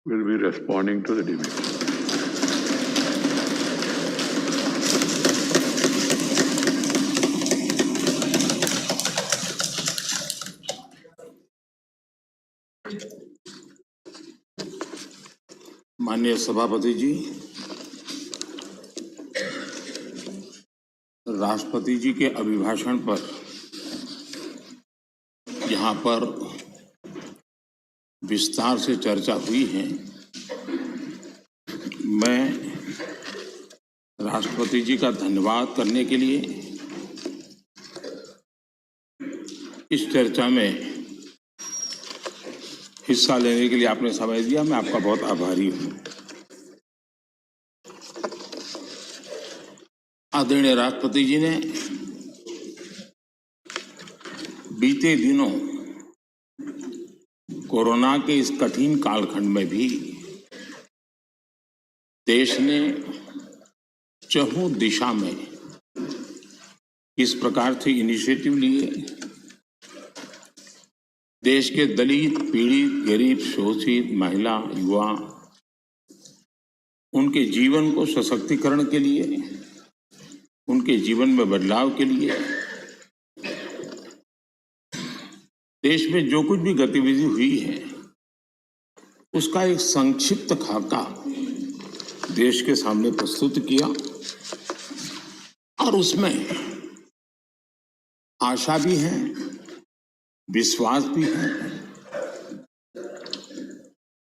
will be responding to the debate. माननीय सभापति जी, राष्ट्रपति जी के अभिभाषण पर यहाँ पर विस्तार से चर्चा हुई है। मैं राष्ट्रपति जी का धन्यवाद करने के लिए इस चर्चा में हिस्सा लेने के लिए आपने समय दिया, मैं आपका बहुत आभारी हूँ। आदरणीय राष्ट्रपति जी ने बीते दिनों कोरोना के इस कठिन कालखंड में भी देश ने चहुं दिशा में इस प्रकार से इनिशिएटिव लिए, देश के दलित, पीड़ित, गरीब, शोषित, महिला, युवा, उनके जीवन को सशक्तिकरण के लिए, उनके जीवन में बदलाव के लिए देश में जो कुछ भी गतिविधि हुई है उसका एक संक्षिप्त खाका देश के सामने प्रस्तुत किया और उसमें आशा भी है, विश्वास भी है,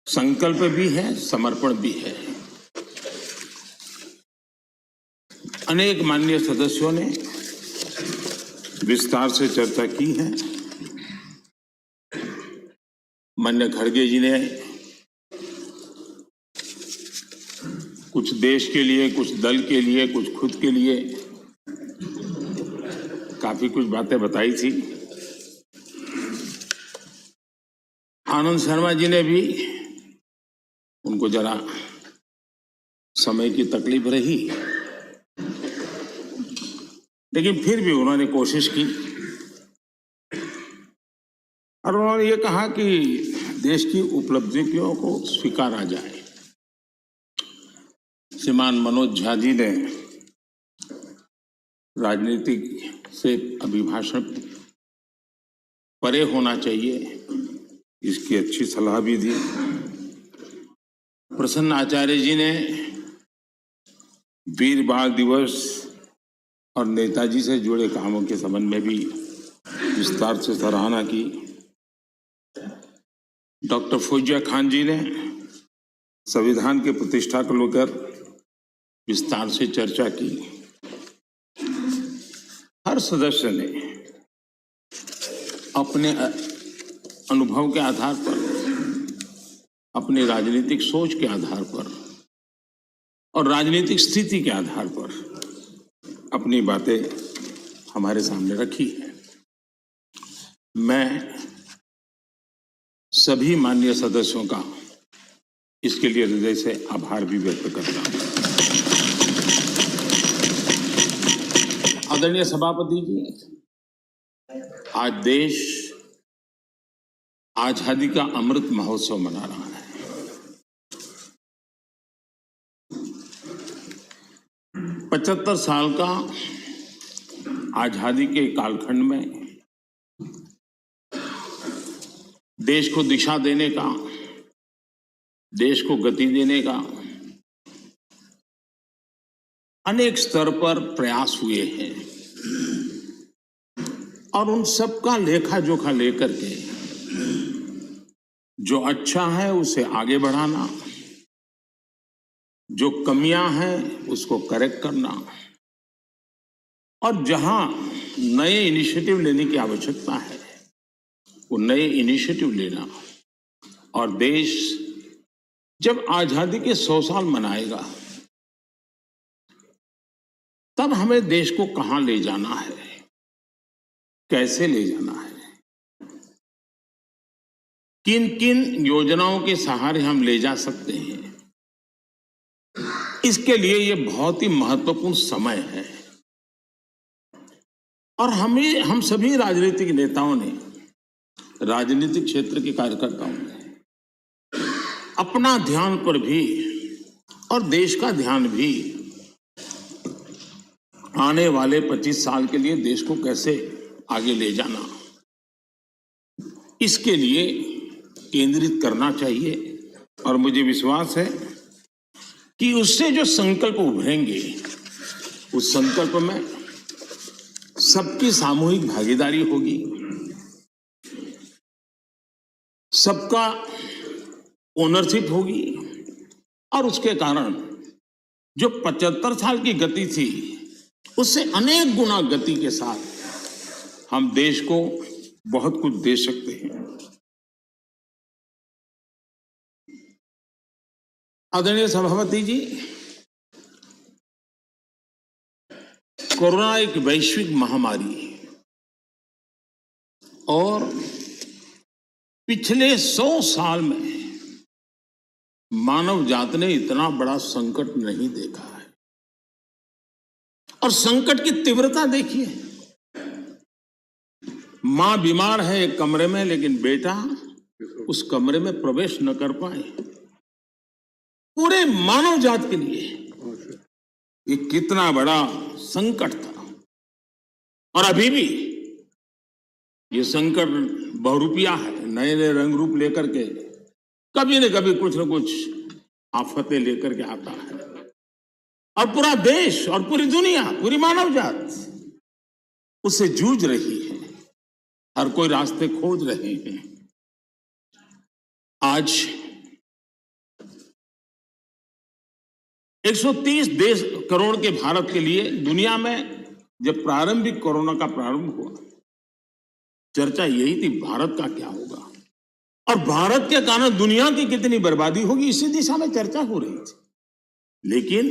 संकल्प भी है, समर्पण भी है। अनेक माननीय सदस्यों ने विस्तार से चर्चा की है। माननीय खड़गे जी ने कुछ देश के लिए, कुछ दल के लिए, कुछ खुद के लिए काफी कुछ बातें बताई थी। आनंद शर्मा जी ने भी, उनको जरा समय की तकलीफ रही, लेकिन फिर भी उन्होंने कोशिश की और उन्होंने ये कहा कि देश की उपलब्धियों को स्वीकारा जाए। श्रीमान मनोज झा जी ने राजनीतिक से अभिभाषण परे होना चाहिए, इसकी अच्छी सलाह भी दी। प्रसन्न आचार्य जी ने वीर बाल दिवस और नेताजी से जुड़े कामों के संबंध में भी विस्तार से सराहना की। डॉक्टर फौजिया खान जी ने संविधान की प्रतिष्ठा को लेकर विस्तार से चर्चा की। हर सदस्य ने अपने अनुभव के आधार पर, अपनी राजनीतिक सोच के आधार पर और राजनीतिक स्थिति के आधार पर अपनी बातें हमारे सामने रखी है। मैं सभी माननीय सदस्यों का इसके लिए हृदय से आभार भी व्यक्त करता हूं। आदरणीय सभापति जी, आज देश आजादी का अमृत महोत्सव मना रहा है। 75 साल का आजादी के कालखंड में देश को दिशा देने का, देश को गति देने का अनेक स्तर पर प्रयास हुए हैं और उन सब का लेखा जोखा लेकर के जो अच्छा है उसे आगे बढ़ाना, जो कमियां हैं उसको करेक्ट करना और जहां नए इनिशिएटिव लेने की आवश्यकता है वो नए इनिशिएटिव लेना। और देश जब आजादी के 100 साल मनाएगा तब हमें देश को कहां ले जाना है, कैसे ले जाना है, किन किन योजनाओं के सहारे हम ले जा सकते हैं, इसके लिए ये बहुत ही महत्वपूर्ण समय है। और हम सभी राजनीतिक नेताओं ने, राजनीतिक क्षेत्र के कार्यकर्ताओं ने अपना ध्यान पर भी और देश का ध्यान भी आने वाले 25 साल के लिए देश को कैसे आगे ले जाना, इसके लिए केंद्रित करना चाहिए। और मुझे विश्वास है कि उससे जो संकल्प उभरेंगे, उस संकल्प में सबकी सामूहिक भागीदारी होगी, सबका ओनरशिप होगी, और उसके कारण जो 75 साल की गति थी उससे अनेक गुना गति के साथ हम देश को बहुत कुछ दे सकते हैं। आदरणीय सभापति जी, कोरोना एक वैश्विक महामारी है और पिछले 100 साल में मानव जात ने इतना बड़ा संकट नहीं देखा है। और संकट की तीव्रता देखिए, मां बीमार है एक कमरे में, लेकिन बेटा उस कमरे में प्रवेश न कर पाए। पूरे मानव जात के लिए ये कितना बड़ा संकट था। और अभी भी ये संकट बहुरूपिया है, नए नए रंग रूप लेकर के कभी न कभी कुछ न कुछ आफतें लेकर के आता है। और पूरा देश और पूरी दुनिया, पूरी मानव जात उससे जूझ रही है, हर कोई रास्ते खोज रहे हैं। आज 130 देश करोड़ के भारत के लिए दुनिया में जब प्रारंभिक कोरोना का प्रारंभ हुआ, चर्चा यही थी भारत का क्या होगा और भारत के कारण दुनिया की कितनी बर्बादी होगी, इसी दिशा में चर्चा हो रही थी। लेकिन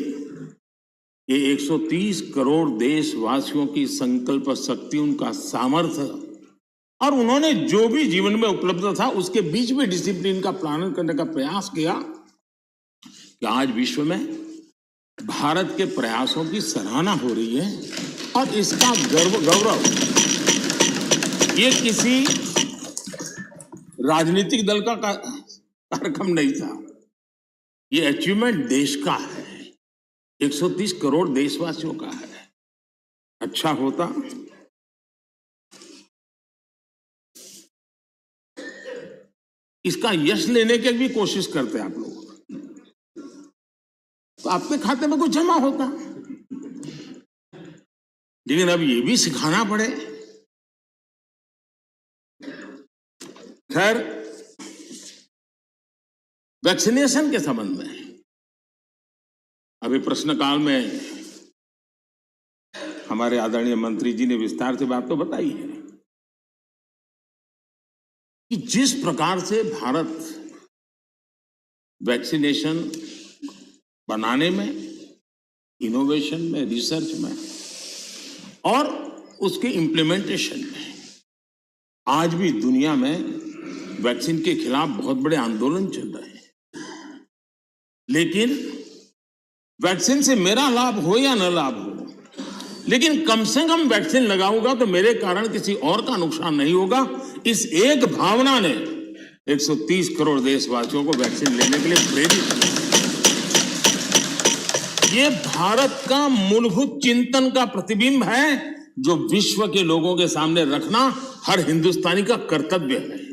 ये 130 करोड़ देशवासियों की संकल्प शक्ति, उनका सामर्थ्य, और उन्होंने जो भी जीवन में उपलब्ध था उसके बीच में डिसिप्लिन का पालन करने का प्रयास किया कि आज विश्व में भारत के प्रयासों की सराहना हो रही है। और इसका गौरव ये किसी राजनीतिक दल का कार्यक्रम नहीं था, ये अचीवमेंट देश का है, 130 करोड़ देशवासियों का है। अच्छा होता इसका यश लेने की भी कोशिश करते आप लोग, तो आपके खाते में कुछ जमा होता। लेकिन अब ये भी सिखाना पड़े। खैर, वैक्सीनेशन के संबंध में अभी प्रश्नकाल में हमारे आदरणीय मंत्री जी ने विस्तार से बात तो बताई है कि जिस प्रकार से भारत वैक्सीनेशन बनाने में, इनोवेशन में, रिसर्च में और उसके इम्प्लीमेंटेशन में आज भी दुनिया में वैक्सीन के खिलाफ बहुत बड़े आंदोलन चल रहे हैं। लेकिन वैक्सीन से मेरा लाभ हो या न लाभ हो, लेकिन कम से कम वैक्सीन लगाऊंगा तो मेरे कारण किसी और का नुकसान नहीं होगा, इस एक भावना ने 130 करोड़ देशवासियों को वैक्सीन लेने के लिए प्रेरित किया। ये भारत का मूलभूत चिंतन का प्रतिबिंब है जो विश्व के लोगों के सामने रखना हर हिंदुस्तानी का कर्तव्य है।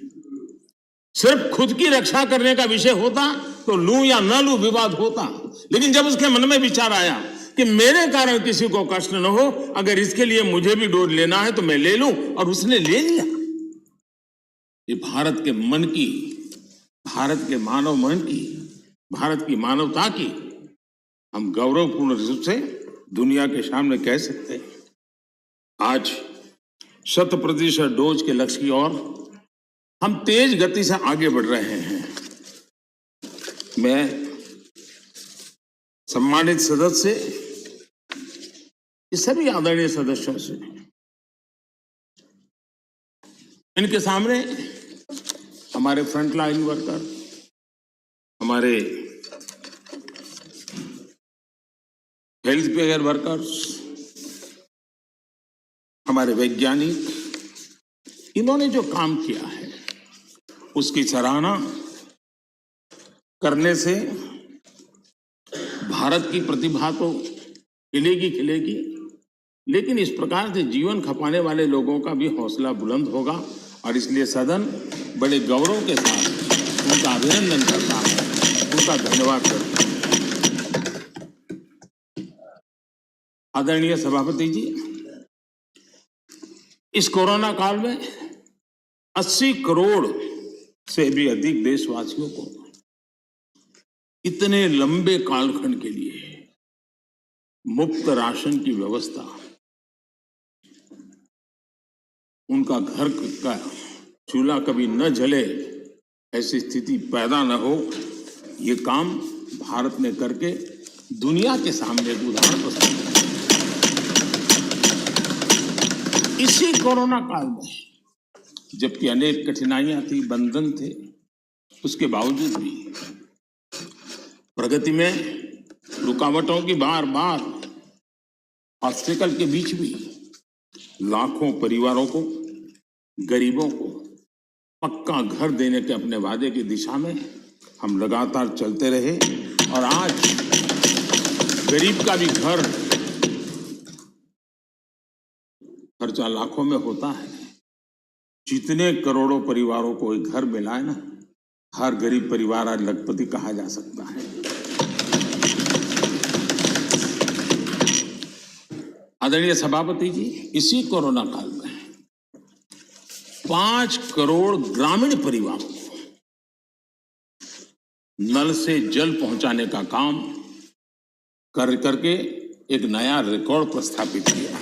सिर्फ खुद की रक्षा करने का विषय होता तो लूं या न लूं विवाद होता, लेकिन जब उसके मन में विचार आया कि मेरे कारण किसी को कष्ट न हो, अगर इसके लिए मुझे भी डोज लेना है तो मैं ले लूं, और उसने ले लिया। ये भारत के मन की, भारत के मानव मन की, भारत की मानवता की हम गौरवपूर्ण रूप से दुनिया के सामने कह सकते हैं। आज 100% डोज के लक्ष्य की ओर हम तेज गति से आगे बढ़ रहे हैं। मैं सम्मानित सदस्य, ये सभी आदरणीय सदस्यों से, इनके सामने हमारे फ्रंटलाइन वर्कर, हमारे हेल्थ केयर वर्कर्स, हमारे वैज्ञानिक, इन्होंने जो काम किया है उसकी सराहना करने से भारत की प्रतिभा तो खिलेगी खिलेगी, लेकिन इस प्रकार से जीवन खपाने वाले लोगों का भी हौसला बुलंद होगा। और इसलिए सदन बड़े गौरव के साथ उनका अभिनंदन करता है, उनका धन्यवाद करता है। आदरणीय सभापति जी, इस कोरोना काल में 80 करोड़ से भी अधिक देशवासियों को इतने लंबे कालखंड के लिए मुफ्त राशन की व्यवस्था, उनका घर का चूल्हा कभी न जले, ऐसी स्थिति पैदा न हो, ये काम भारत ने करके दुनिया के सामने एक उदाहरण प्रस्तुत किया। इसी कोरोना काल में जबकि अनेक कठिनाइयां थी, बंधन थे, उसके बावजूद भी प्रगति में रुकावटों की बार बार ऑब्स्टेकल के बीच भी लाखों परिवारों को, गरीबों को पक्का घर देने के अपने वादे की दिशा में हम लगातार चलते रहे। और आज गरीब का भी घर खर्चा लाखों में होता है। जितने करोड़ों परिवारों को एक घर मिला है ना, हर गरीब परिवार आज लखपति कहा जा सकता है। आदरणीय सभापति जी, इसी कोरोना काल में 5 करोड़ ग्रामीण परिवारों को नल से जल पहुंचाने का काम करके एक नया रिकॉर्ड प्रस्थापित किया।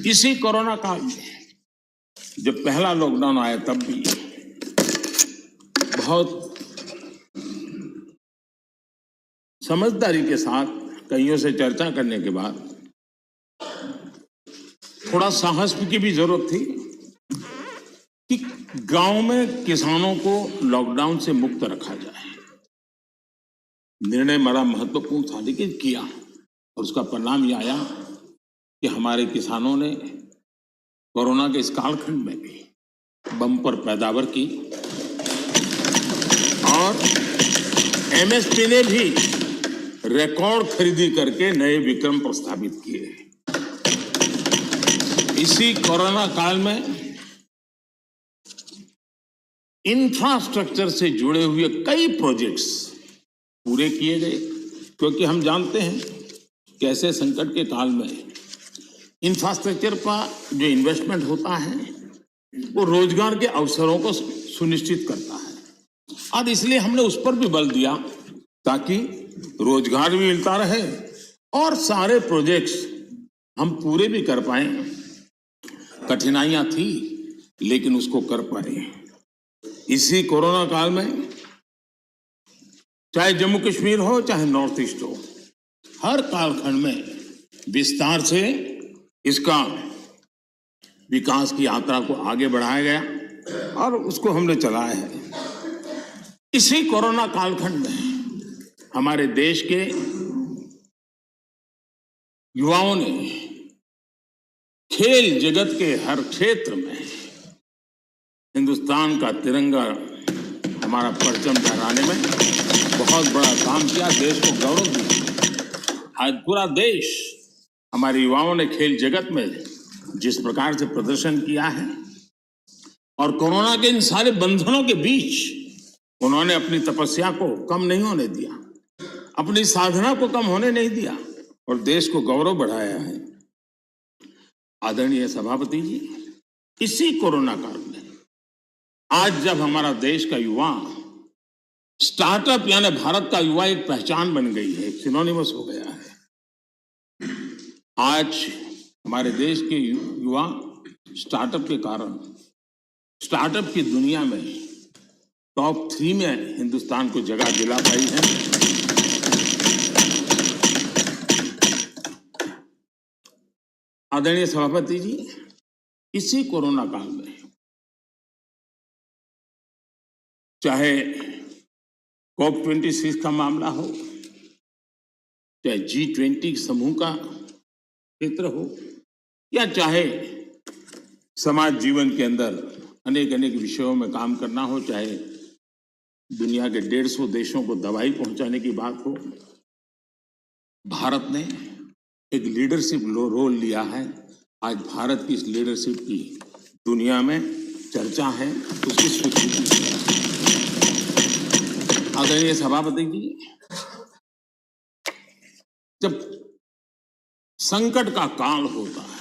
इसी कोरोना काल में जब पहला लॉकडाउन आया तब भी बहुत समझदारी के साथ कईयों से चर्चा करने के बाद थोड़ा साहस की भी जरूरत थी कि गांव में किसानों को लॉकडाउन से मुक्त रखा जाए। निर्णय बड़ा महत्वपूर्ण था, लेकिन किया, और उसका परिणाम यह आया कि हमारे किसानों ने कोरोना के इस कालखंड में भी बम्पर पैदावार की और एमएसपी ने भी रिकॉर्ड खरीदी करके नए विक्रम प्रस्तावित किए। इसी कोरोना काल में इंफ्रास्ट्रक्चर से जुड़े हुए कई प्रोजेक्ट्स पूरे किए गए, क्योंकि हम जानते हैं कि ऐसे संकट के काल में इंफ्रास्ट्रक्चर का जो इन्वेस्टमेंट होता है वो रोजगार के अवसरों को सुनिश्चित करता है। और इसलिए हमने उस पर भी बल दिया ताकि रोजगार भी मिलता रहे और सारे प्रोजेक्ट्स हम पूरे भी कर पाए। कठिनाइयां थी, लेकिन उसको कर पाए। इसी कोरोना काल में चाहे जम्मू कश्मीर हो, चाहे नॉर्थ ईस्ट हो, हर कालखंड में विस्तार से इसका विकास की यात्रा को आगे बढ़ाया गया और उसको हमने चलाया है। इसी कोरोना कालखंड में हमारे देश के युवाओं ने खेल जगत के हर क्षेत्र में हिंदुस्तान का तिरंगा, हमारा परचम फहराने में बहुत बड़ा काम किया, देश को गौरव दिया। आज पूरा देश, हमारे युवाओं ने खेल जगत में जिस प्रकार से प्रदर्शन किया है और कोरोना के इन सारे बंधनों के बीच उन्होंने अपनी तपस्या को कम नहीं होने दिया, अपनी साधना को कम होने नहीं दिया और देश को गौरव बढ़ाया है। आदरणीय सभापति जी, इसी कोरोना काल में आज जब हमारा देश का युवा स्टार्टअप यानी भारत का युवा एक पहचान बन गई है, एक सिनोनिमस हो गया है। आज हमारे देश के युवा स्टार्टअप के कारण स्टार्टअप की दुनिया में टॉप 3 में हिंदुस्तान को जगह दिला पाई है। आदरणीय सभापति जी, इसी कोरोना काल में चाहे COP26 का मामला हो, चाहे G20 समूह का क्षेत्र हो, या चाहे समाज जीवन के अंदर अनेक अनेक विषयों में काम करना हो, चाहे दुनिया के 150 देशों को दवाई पहुंचाने की बात हो, भारत ने एक लीडरशिप रोल लिया है। आज भारत की इस लीडरशिप की दुनिया में चर्चा है, उसकी स्वीकृति है। आदरणीय सभापति जी, जब संकट का काल होता है,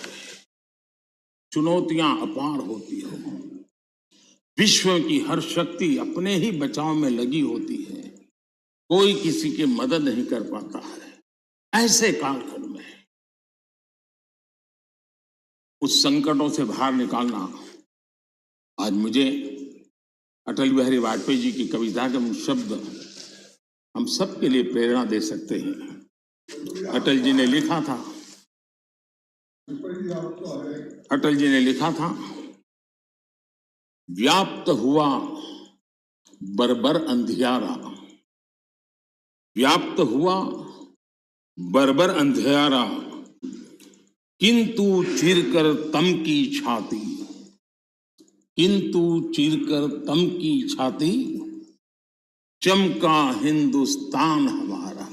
चुनौतियां अपार होती हो, विश्व की हर शक्ति अपने ही बचाव में लगी होती है, कोई किसी की मदद नहीं कर पाता है, ऐसे कालखंड में उस संकटों से बाहर निकालना, आज मुझे अटल बिहारी वाजपेयी जी की कविता के शब्द हम सबके लिए प्रेरणा दे सकते हैं। अटल जी ने लिखा था, व्याप्त हुआ बर्बर अंधियारा, व्याप्त हुआ बर्बर अंधियारा, किंतु चिरकर तम की छाती, किंतु चिरकर तम की छाती, चमका हिंदुस्तान हमारा।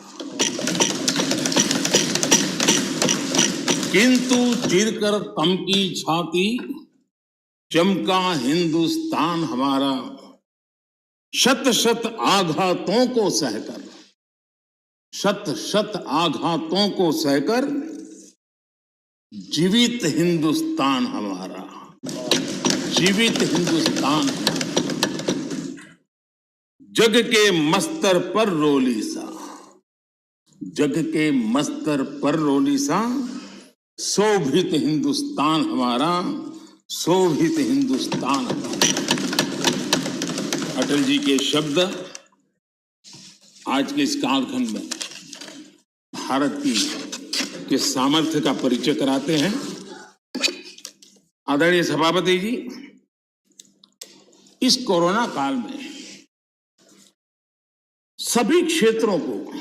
किंतु चिरकर तम की छाती, चमका हिंदुस्तान हमारा, शत शत आघातों को सहकर, शत शत आघातों को सहकर, जीवित हिंदुस्तान हमारा, जीवित हिंदुस्तान। जग के मस्तर पर रोली सा, जग के मस्तर पर रोली सा, शोभित हिंदुस्तान हमारा, शोभित हिंदुस्तान हमारा। अटल जी के शब्द आज के इस कालखंड में भारत के सामर्थ्य का परिचय कराते हैं। आदरणीय सभापति जी, इस कोरोना काल में सभी क्षेत्रों को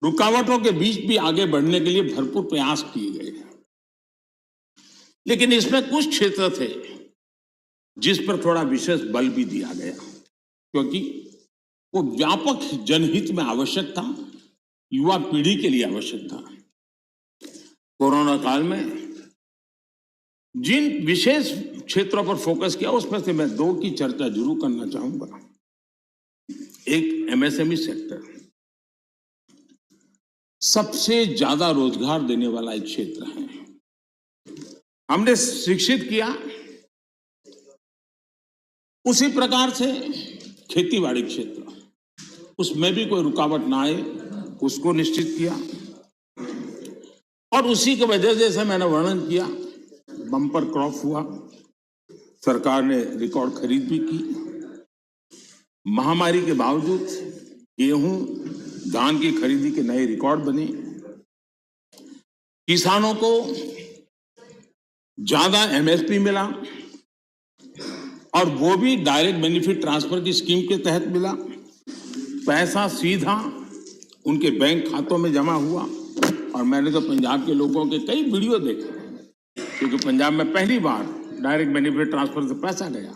रुकावटों के बीच भी आगे बढ़ने के लिए भरपूर प्रयास किए गए, लेकिन इसमें कुछ क्षेत्र थे जिस पर थोड़ा विशेष बल भी दिया गया, क्योंकि वो व्यापक जनहित में आवश्यक था, युवा पीढ़ी के लिए आवश्यक था। कोरोना काल में जिन विशेष क्षेत्रों पर फोकस किया, उसमें से मैं 2 की चर्चा जरूर करना चाहूंगा। एक एमएसएमई सेक्टर, सबसे ज्यादा रोजगार देने वाला एक क्षेत्र है। हमने शिक्षित किया, उसी प्रकार से खेतीबाड़ी क्षेत्र, उसमें भी कोई रुकावट ना आए उसको निश्चित किया, और उसी की वजह से जैसे मैंने वर्णन किया, बम्पर क्रॉप हुआ, सरकार ने रिकॉर्ड खरीद भी की। महामारी के बावजूद गेहूं, धान की खरीदी के नए रिकॉर्ड बने। किसानों को ज्यादा एमएसपी मिला, और वो भी डायरेक्ट बेनिफिट ट्रांसफर की स्कीम के तहत मिला। पैसा सीधा उनके बैंक खातों में जमा हुआ। और मैंने तो पंजाब के लोगों के कई वीडियो देखे, क्योंकि पंजाब में पहली बार डायरेक्ट बेनिफिट ट्रांसफर से पैसा गया।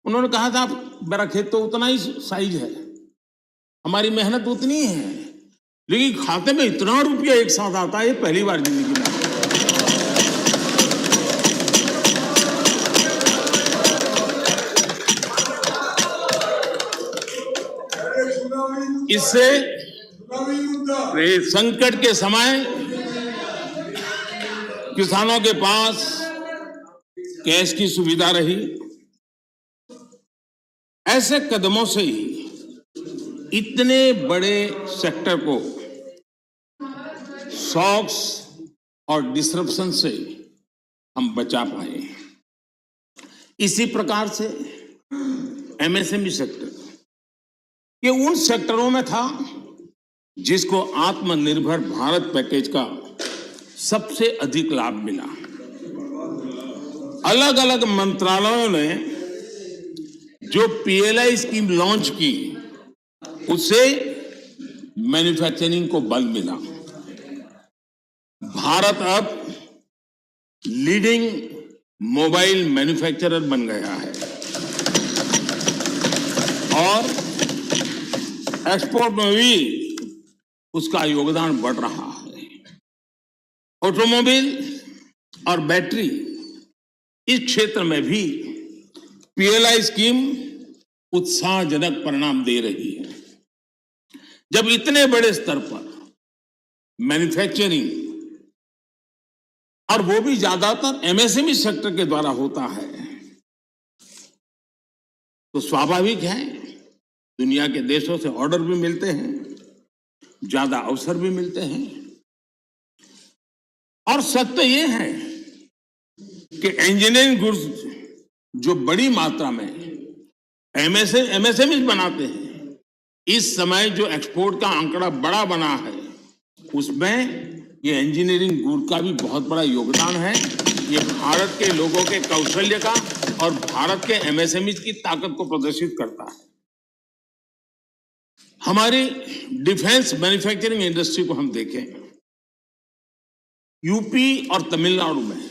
उन्होंने कहा था, मेरा खेत तो उतना ही साइज है, हमारी मेहनत उतनी है, लेकिन खाते में इतना रुपया एक साथ आता है, ये पहली बार जिंदगी में। इससे संकट के समय किसानों के पास कैश की सुविधा रही। ऐसे कदमों से ही इतने बड़े सेक्टर को शॉक्स और डिसरप्शन से हम बचा पाए। इसी प्रकार से एमएसएमई सेक्टर ये उन सेक्टरों में था जिसको आत्मनिर्भर भारत पैकेज का सबसे अधिक लाभ मिला। अलग अलग मंत्रालयों ने जो पीएलआई स्कीम लॉन्च की, उससे मैन्युफैक्चरिंग को बल मिला। भारत अब लीडिंग मोबाइल मैन्युफैक्चरर बन गया है और एक्सपोर्ट में भी उसका योगदान बढ़ रहा है। ऑटोमोबाइल और बैटरी इस क्षेत्र में भी पीएलआई स्कीम उत्साहजनक परिणाम दे रही है। जब इतने बड़े स्तर पर मैन्युफैक्चरिंग और वो भी ज्यादातर एमएसएमई सेक्टर के द्वारा होता है तो स्वाभाविक है दुनिया के देशों से ऑर्डर भी मिलते हैं, ज्यादा अवसर भी मिलते हैं। और सत्य तो ये है कि इंजीनियरिंग गुड्स जो बड़ी मात्रा में एमएसएमई बनाते हैं, इस समय जो एक्सपोर्ट का आंकड़ा बड़ा बना है उसमें ये इंजीनियरिंग गुड का भी बहुत बड़ा योगदान है। ये भारत के लोगों के कौशल्य का और भारत के एमएसएमई की ताकत को प्रदर्शित करता है। हमारी डिफेंस मैन्युफैक्चरिंग इंडस्ट्री को हम देखें, यूपी और तमिलनाडु में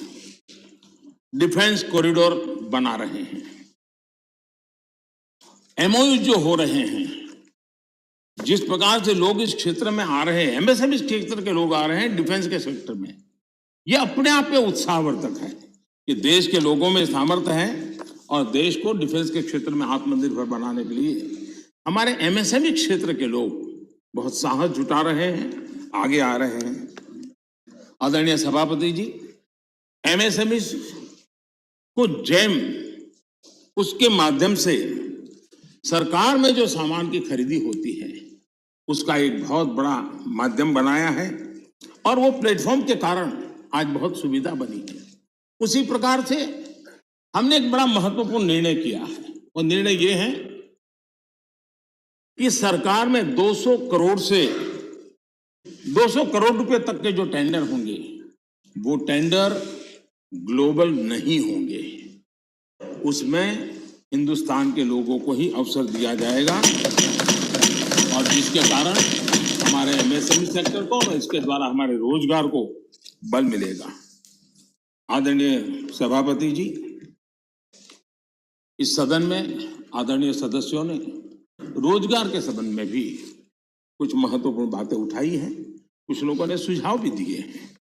डिफेंस कॉरिडोर बना रहे हैं, एमओयू जो हो रहे हैं, जिस प्रकार से लोग इस क्षेत्र में आ रहे हैं, एमएसएमई क्षेत्र के लोग आ रहे हैं डिफेंस के सेक्टर में, यह अपने आप में उत्साहवर्धक है कि देश के लोगों में सामर्थ्य है और देश को डिफेंस के क्षेत्र में आत्मनिर्भर बनाने के लिए हमारे एमएसएमई क्षेत्र के लोग बहुत साहस जुटा रहे हैं, आगे आ रहे हैं। आदरणीय सभापति जी, एमएसएमई को जेम उसके माध्यम से सरकार में जो सामान की खरीदी होती है उसका एक बहुत बड़ा माध्यम बनाया है और वो प्लेटफॉर्म के कारण आज बहुत सुविधा बनी है। उसी प्रकार से हमने एक बड़ा महत्वपूर्ण निर्णय किया है और निर्णय ये है कि सरकार में 200 करोड़ रुपए तक के जो टेंडर होंगे वो टेंडर ग्लोबल नहीं होंगे, उसमें हिंदुस्तान के लोगों को ही अवसर दिया जाएगा और जिसके कारण हमारे एमएसएमई सेक्टर को और इसके द्वारा हमारे रोजगार को बल मिलेगा। आदरणीय सभापति जी, इस सदन में आदरणीय सदस्यों ने रोजगार के संबंध में भी कुछ महत्वपूर्ण बातें उठाई हैं, कुछ लोगों ने सुझाव भी दिए हैं।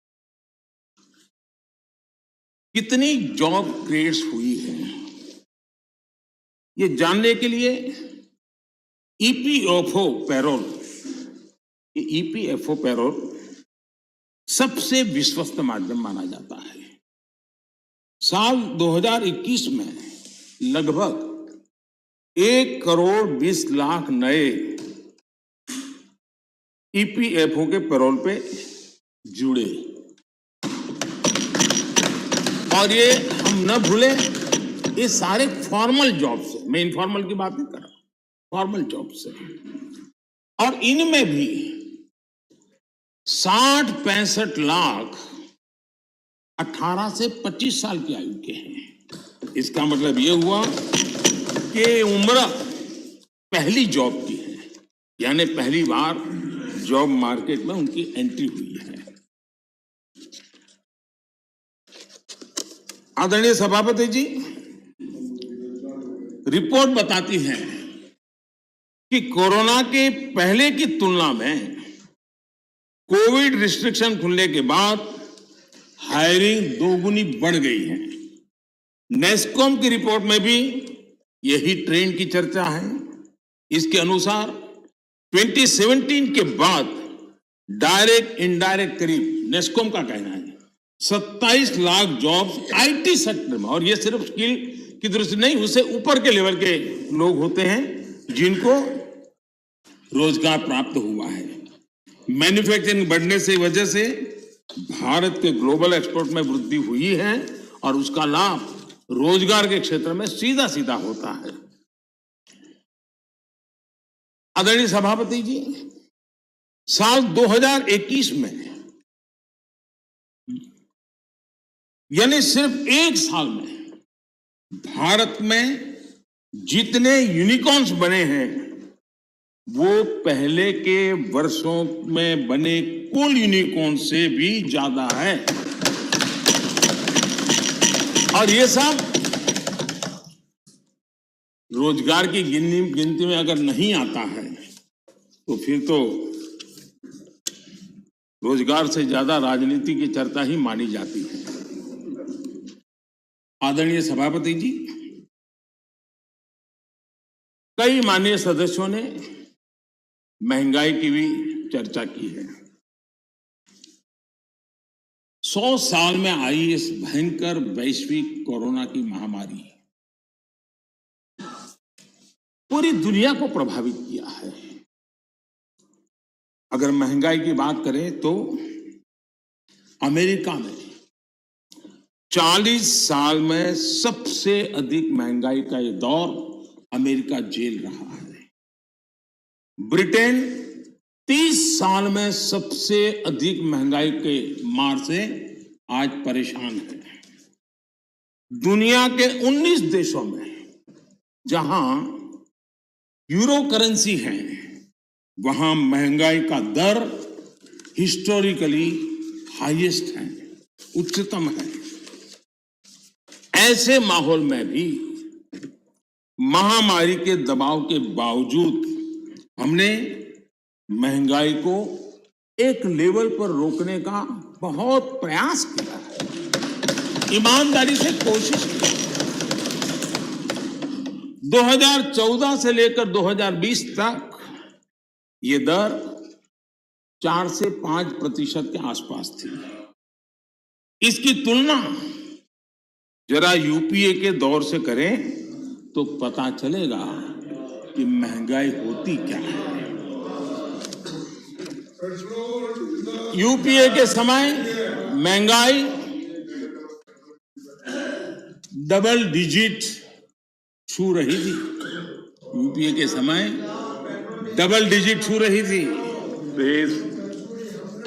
कितनी जॉब क्रिएट्स हुई है ये जानने के लिए ईपीएफओ पैरोल सबसे विश्वस्त माध्यम माना जाता है। साल 2021 में लगभग 1,20,00,000 नए ईपीएफओ के पैरोल पे जुड़े और ये हम न भूले ये सारे फॉर्मल जॉब से, मैं इनफॉर्मल की बात नहीं कर रहा, फॉर्मल जॉब से, और इनमें भी 60-65 लाख 18 से 25 साल की आयु के हैं। इसका मतलब ये हुआ कि उम्र पहली जॉब की है, यानी पहली बार जॉब मार्केट में उनकी एंट्री हुई है। आदरणीय सभापति जी, रिपोर्ट बताती है कि कोरोना के पहले की तुलना में कोविड रिस्ट्रिक्शन खुलने के बाद हायरिंग दोगुनी बढ़ गई है। नेस्कॉम की रिपोर्ट में भी यही ट्रेंड की चर्चा है। इसके अनुसार 2017 के बाद डायरेक्ट इनडायरेक्ट करीब, नेस्कॉम का कहना है, 27 लाख जॉब्स आईटी सेक्टर में, और ये सिर्फ स्किल की दृष्टि नहीं, उससे ऊपर के लेवल के लोग होते हैं जिनको रोजगार प्राप्त हुआ है। मैन्युफैक्चरिंग बढ़ने से वजह से भारत के ग्लोबल एक्सपोर्ट में वृद्धि हुई है और उसका लाभ रोजगार के क्षेत्र में सीधा सीधा होता है। आदरणीय सभापति जी, साल 2021 में यानी सिर्फ एक साल में भारत में जितने यूनिकॉर्न्स बने हैं वो पहले के वर्षों में बने कुल यूनिकॉर्न से भी ज्यादा है। और ये सब रोजगार की गिनती में अगर नहीं आता है तो फिर तो रोजगार से ज्यादा राजनीति की चर्चा ही मानी जाती है। आदरणीय सभापति जी, कई माननीय सदस्यों ने महंगाई की भी चर्चा की है। 100 साल में आई इस भयंकर वैश्विक कोरोना की महामारी पूरी दुनिया को प्रभावित किया है। अगर महंगाई की बात करें तो अमेरिका में 40 साल में सबसे अधिक महंगाई का ये दौर अमेरिका झेल रहा है। ब्रिटेन 30 साल में सबसे अधिक महंगाई के मार से आज परेशान है। दुनिया के 19 देशों में जहां यूरो करेंसी है, वहां महंगाई का दर हिस्टोरिकली हाईएस्ट है, उच्चतम है। ऐसे माहौल में भी महामारी के दबाव के बावजूद हमने महंगाई को एक लेवल पर रोकने का बहुत प्रयास किया है, ईमानदारी से कोशिश की। 2014 से लेकर 2020 तक ये दर 4 से 5% के आसपास थी। इसकी तुलना जरा यूपीए के दौर से करें तो पता चलेगा कि महंगाई होती क्या है। यूपीए के समय महंगाई डबल डिजिट छू रही थी। यूपीए के समय डबल डिजिट छू रही थी।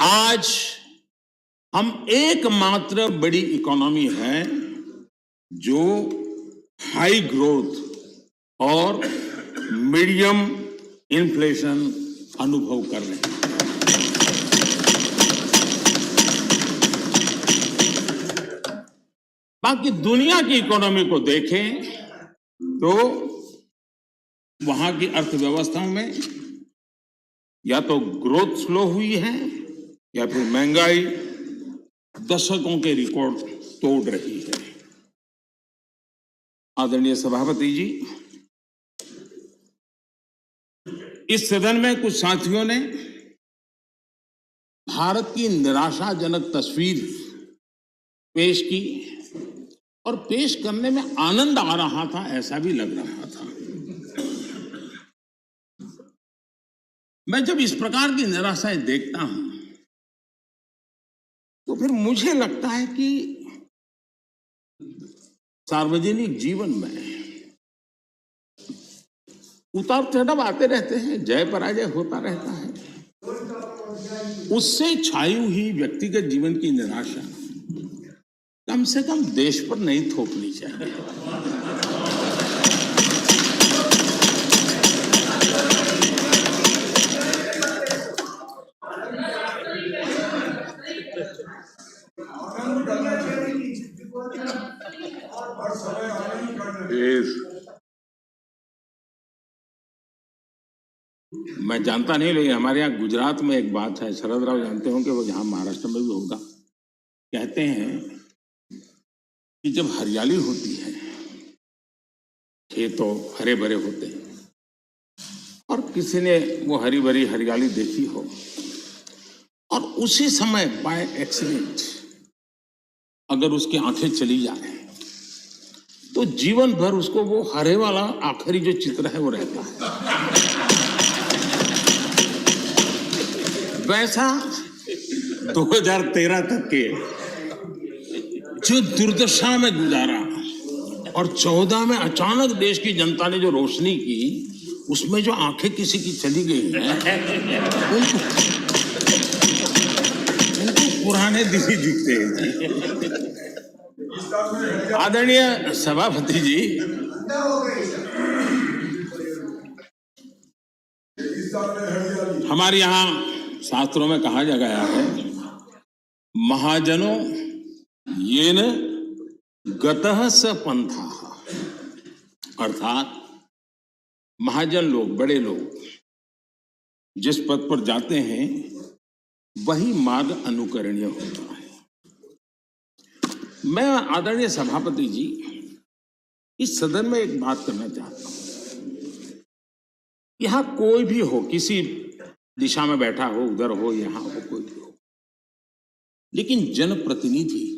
आज हम एकमात्र बड़ी इकोनॉमी है जो हाई ग्रोथ और मीडियम इन्फ्लेशन अनुभव कर रहे हैं। बाकी दुनिया की इकोनॉमी को देखें तो वहां की अर्थव्यवस्था में या तो ग्रोथ स्लो हुई है या फिर महंगाई दशकों के रिकॉर्ड तोड़ रही है। आदरणीय सभापति जी, इस सदन में कुछ साथियों ने भारत की निराशाजनक तस्वीर पेश की और पेश करने में आनंद आ रहा था, ऐसा भी लग रहा था। मैं जब इस प्रकार की निराशाएं देखता हूं तो फिर मुझे लगता है कि सार्वजनिक जीवन में उतार चढ़ाव आते रहते हैं, जय पराजय होता रहता है। उससे छाई हुई व्यक्तिगत जीवन की निराशा कम से कम देश पर नहीं थोपनी चाहिए। मैं जानता नहीं, लेकिन हमारे यहाँ गुजरात में एक बात है, शरद राव जानते होंगे, वो यहाँ महाराष्ट्र में भी होगा। कहते हैं कि जब हरियाली होती है, खेत तो हरे भरे होते हैं, और किसी ने वो हरी भरी हरियाली देखी हो और उसी समय बाय एक्सीडेंट अगर उसकी आंखें चली जाए तो जीवन भर उसको वो हरे वाला आखिरी जो चित्र है वो रहता है। वैसा 2013 तक के जो दुर्दशा में गुजारा और 14 में अचानक देश की जनता ने जो रोशनी की, उसमें जो आंखें किसी की चली गई हैं, उनको पुराने दिन ही दिखते हैं। आदरणीय सभापति जी, हमारे यहाँ शास्त्रों में कहा गया है, महाजनों येन गतः स पंथाः, अर्थात महाजन लोग, बड़े लोग जिस पद पर जाते हैं वही मार्ग अनुकरणीय होता है। मैं आदरणीय सभापति जी इस सदन में एक बात करना चाहता हूं। यहां कोई भी हो, किसी दिशा में बैठा हो, उधर हो, यहां हो, कोई भी हो, लेकिन जनप्रतिनिधि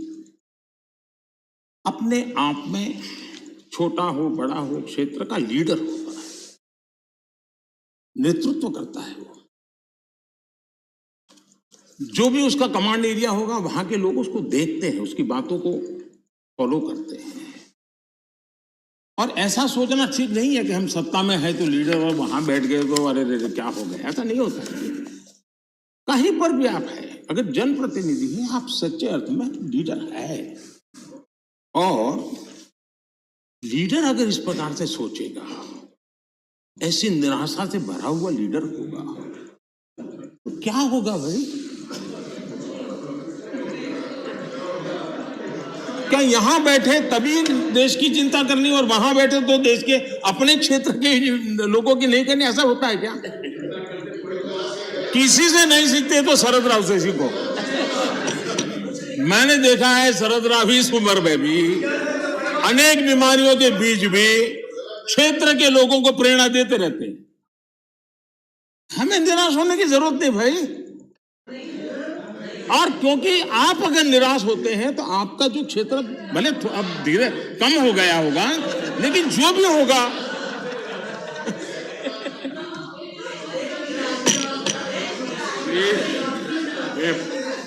अपने आप में छोटा हो, बड़ा हो, क्षेत्र का लीडर होता है, नेतृत्व करता है। वो जो भी उसका कमांड एरिया होगा वहां के लोग उसको देखते हैं, उसकी बातों को फॉलो करते हैं। और ऐसा सोचना ठीक नहीं है कि हम सत्ता में है तो लीडर, और वहां बैठ गए तो अरे रे क्या हो गया, ऐसा नहीं होता है। कहीं पर भी आप है, अगर जनप्रतिनिधि हैं, आप सच्चे अर्थ में लीडर है। और लीडर अगर इस प्रकार से सोचेगा, ऐसी निराशा से भरा हुआ लीडर होगा, तो क्या होगा भाई? क्या यहां बैठे तभी देश की चिंता करनी और वहां बैठे तो देश के अपने क्षेत्र के लोगों की नहीं करनी? ऐसा होता है क्या? किसी से नहीं सीखते तो शरद राव से सीखो। मैंने देखा है शरद राव इस उम्र में भी अनेक बीमारियों के बीच भी क्षेत्र के लोगों को प्रेरणा देते रहते हैं। हमें निराश होने की जरूरत नहीं भाई। और क्योंकि आप अगर निराश होते हैं तो आपका जो क्षेत्र भले अब धीरे कम हो गया होगा, लेकिन जो भी होगा ये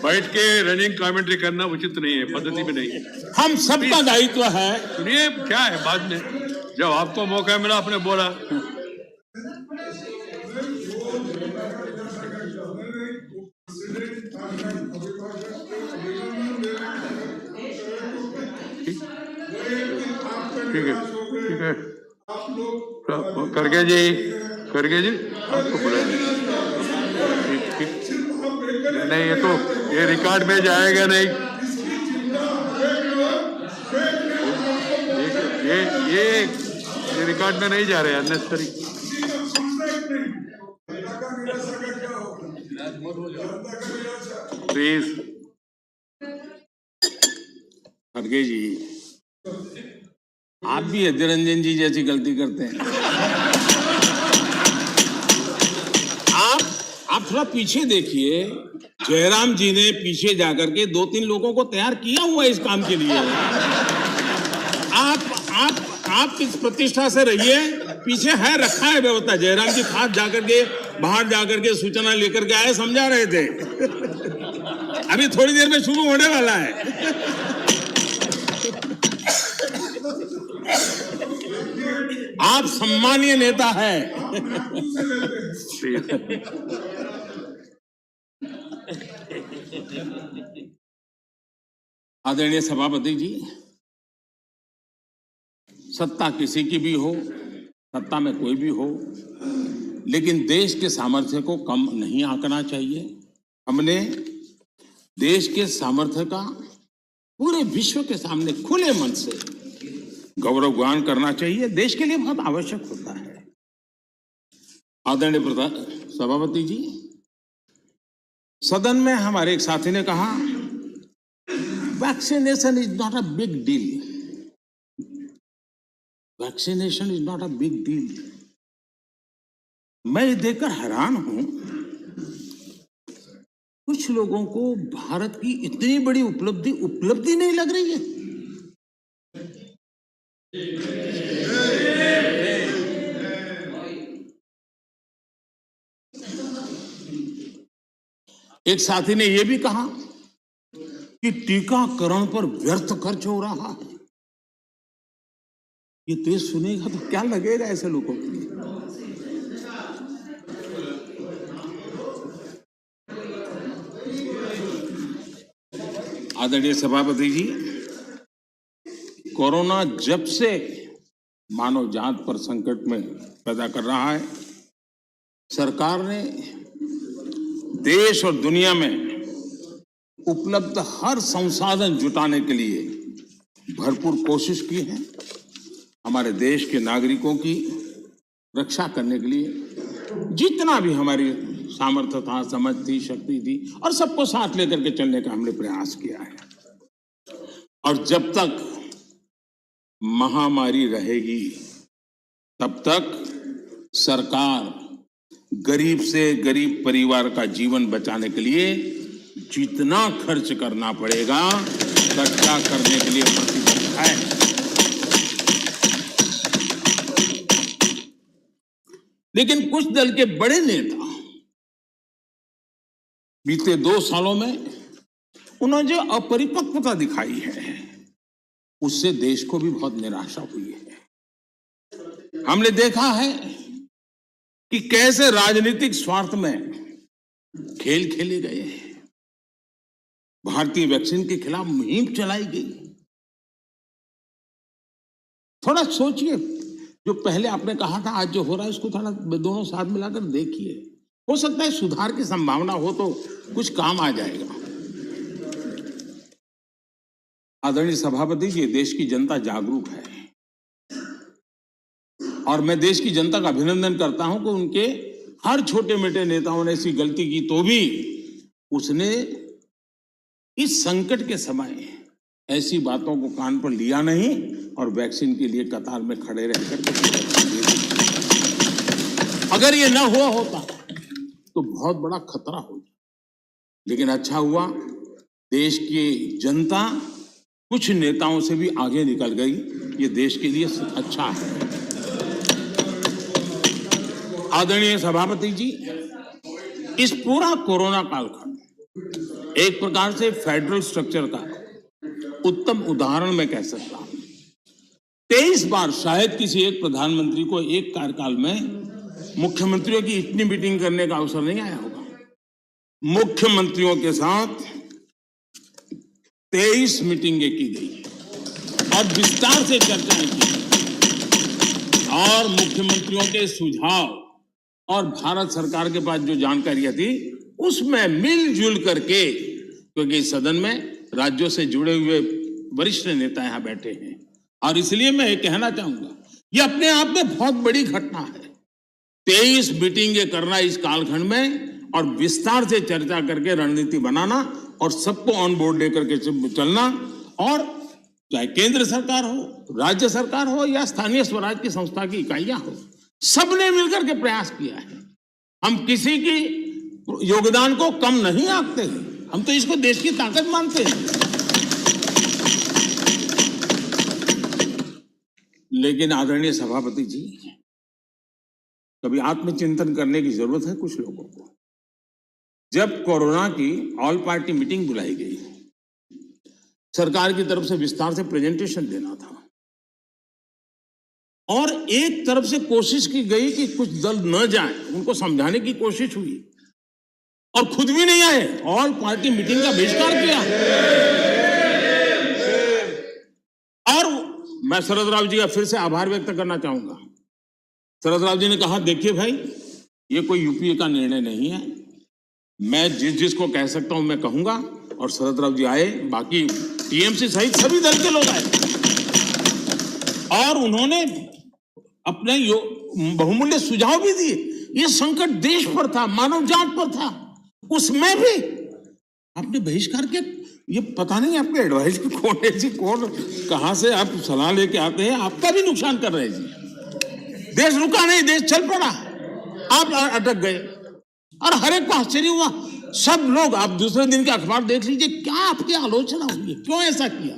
बैठ के रनिंग कमेंट्री करना उचित नहीं है, पद्धति में नहीं है। हम सबका दायित्व है। सुनिए क्या है, बाद में जब आपको मौका मिला आपने बोला। ठीक है, ठीक है, करके जी आपको बुलाया। नहीं, ये तो ये रिकॉर्ड में जाएगा नहीं। ये रिकॉर्ड में नहीं जा रहे, अननेसेसरी। प्लीज खड़गे जी, आप भी अधीर रंजन जी जैसी गलती करते हैं। आप थोड़ा पीछे देखिए, जयराम जी ने पीछे जाकर के 2-3 लोगों को तैयार किया हुआ है इस काम के लिए। आप इस प्रतिष्ठा से रहिए, पीछे है, रखा है व्यवस्था। जयराम जी खास जाकर के बाहर जाकर के सूचना लेकर के आए, समझा रहे थे। अभी थोड़ी देर में शुरू होने वाला है। आप सम्मानीय नेता है। आदरणीय सभापति जी, सत्ता किसी की भी हो, सत्ता में कोई भी हो, लेकिन देश के सामर्थ्य को कम नहीं आंकना चाहिए। हमने देश के सामर्थ्य का पूरे विश्व के सामने खुले मन से गौरवगान करना चाहिए, देश के लिए बहुत आवश्यक होता है। आदरणीय सभापति जी, सदन में हमारे एक साथी ने कहा, vaccination is not a big deal. Vaccination is not a big deal. मैं ये देखकर हैरान हूं, कुछ लोगों को भारत की इतनी बड़ी उपलब्धि नहीं लग रही है। एक साथी ने यह भी कहा कि टीकाकरण पर व्यर्थ खर्च हो रहा है। ये देश सुनेगा तो क्या लगेगा ऐसे लोगों के लिए? आदरणीय सभापति जी, कोरोना जब से मानव जात पर संकट में पैदा कर रहा है, सरकार ने देश और दुनिया में उपलब्ध हर संसाधन जुटाने के लिए भरपूर कोशिश की है हमारे देश के नागरिकों की रक्षा करने के लिए। जितना भी हमारी सामर्थ्य था, समझ थी, शक्ति थी, और सबको साथ लेकर के चलने का हमने प्रयास किया है। और जब तक महामारी रहेगी तब तक सरकार गरीब से गरीब परिवार का जीवन बचाने के लिए जितना खर्च करना पड़ेगा इकट्ठा करने के लिए प्रतिबद्ध है। लेकिन कुछ दल के बड़े नेता बीते 2 सालों में उन्होंने जो अपरिपक्वता दिखाई है उससे देश को भी बहुत निराशा हुई है। हमने देखा है कि कैसे राजनीतिक स्वार्थ में खेल खेले गए हैं। भारतीय वैक्सीन के खिलाफ मुहिम चलाई गई। थोड़ा सोचिए, जो पहले आपने कहा था आज जो हो रहा है उसको थोड़ा दोनों साथ मिलाकर देखिए। हो सकता है सुधार की संभावना हो तो कुछ काम आ जाएगा। आदरणीय सभापति जी, देश की जनता जागरूक है और मैं देश की जनता का अभिनंदन करता हूं कि उनके हर छोटे मोटे नेताओं ने ऐसी गलती की तो भी उसने इस संकट के समय ऐसी बातों को कान पर लिया नहीं और वैक्सीन के लिए कतार में खड़े रहकर अगर ये ना हुआ होता तो बहुत बड़ा खतरा होता। लेकिन अच्छा हुआ, देश की जनता कुछ नेताओं से भी आगे निकल गई। ये देश के लिए अच्छा है। आदरणीय सभापति जी, इस पूरा कोरोना कालखंड एक प्रकार से फेडरल स्ट्रक्चर का उत्तम उदाहरण मैं कह सकता हूं। 23 बार शायद किसी एक प्रधानमंत्री को एक कार्यकाल में मुख्यमंत्रियों की इतनी मीटिंग करने का अवसर नहीं आया होगा। मुख्यमंत्रियों के साथ 23 मीटिंगें की गई और विस्तार से चर्चाएं की और मुख्यमंत्रियों के सुझाव और भारत सरकार के पास जो जानकारियां थी उसमें मिलजुल करके, क्योंकि सदन में राज्यों से जुड़े हुए वरिष्ठ नेता यहां बैठे हैं और इसलिए मैं ये कहना चाहूंगा, ये अपने आप में बहुत बड़ी घटना है। 23 मीटिंगें करना इस कालखंड में और विस्तार से चर्चा करके रणनीति बनाना और सबको ऑन बोर्ड लेकर के चलना, और चाहे केंद्र सरकार हो, राज्य सरकार हो या स्थानीय स्वराज की संस्था की इकाइयां हो, सबने मिलकर के प्रयास किया है। हम किसी की योगदान को कम नहीं आंकते हैं, हम तो इसको देश की ताकत मानते हैं। लेकिन आदरणीय सभापति जी, कभी आत्मचिंतन करने की जरूरत है कुछ लोगों को। जब कोरोना की ऑल पार्टी मीटिंग बुलाई गई, सरकार की तरफ से विस्तार से प्रेजेंटेशन देना था और एक तरफ से कोशिश की गई कि कुछ दल न जाए, उनको समझाने की कोशिश हुई और खुद भी नहीं आए, ऑल पार्टी मीटिंग का बहिष्कार किया। और मैं शरद राव जी का फिर से आभार व्यक्त करना चाहूंगा। शरद राव जी ने कहा, देखिए भाई, ये कोई यूपीए का निर्णय नहीं है, मैं जिसको कह सकता हूं मैं कहूंगा। और शरद राव जी आए, बाकी टीएमसी सहित सभी दल के लोग आए और उन्होंने अपने बहुमूल्य सुझाव भी दिए। ये संकट देश पर था, मानव जात पर था, उसमें भी आपने बहिष्कार किया। ये पता नहीं आपके एडवाइस की कौन है जी, कौन कहां से आप सलाह लेके आते हैं, आपका भी नुकसान कर रहे हैं जी। देश रुका नहीं, देश चल पड़ा, आप अटक गए और हर एक को आश्चर्य हुआ। सब लोग, आप दूसरे दिन के अखबार देख लीजिए, क्या आपकी आलोचना हुई, क्यों ऐसा किया,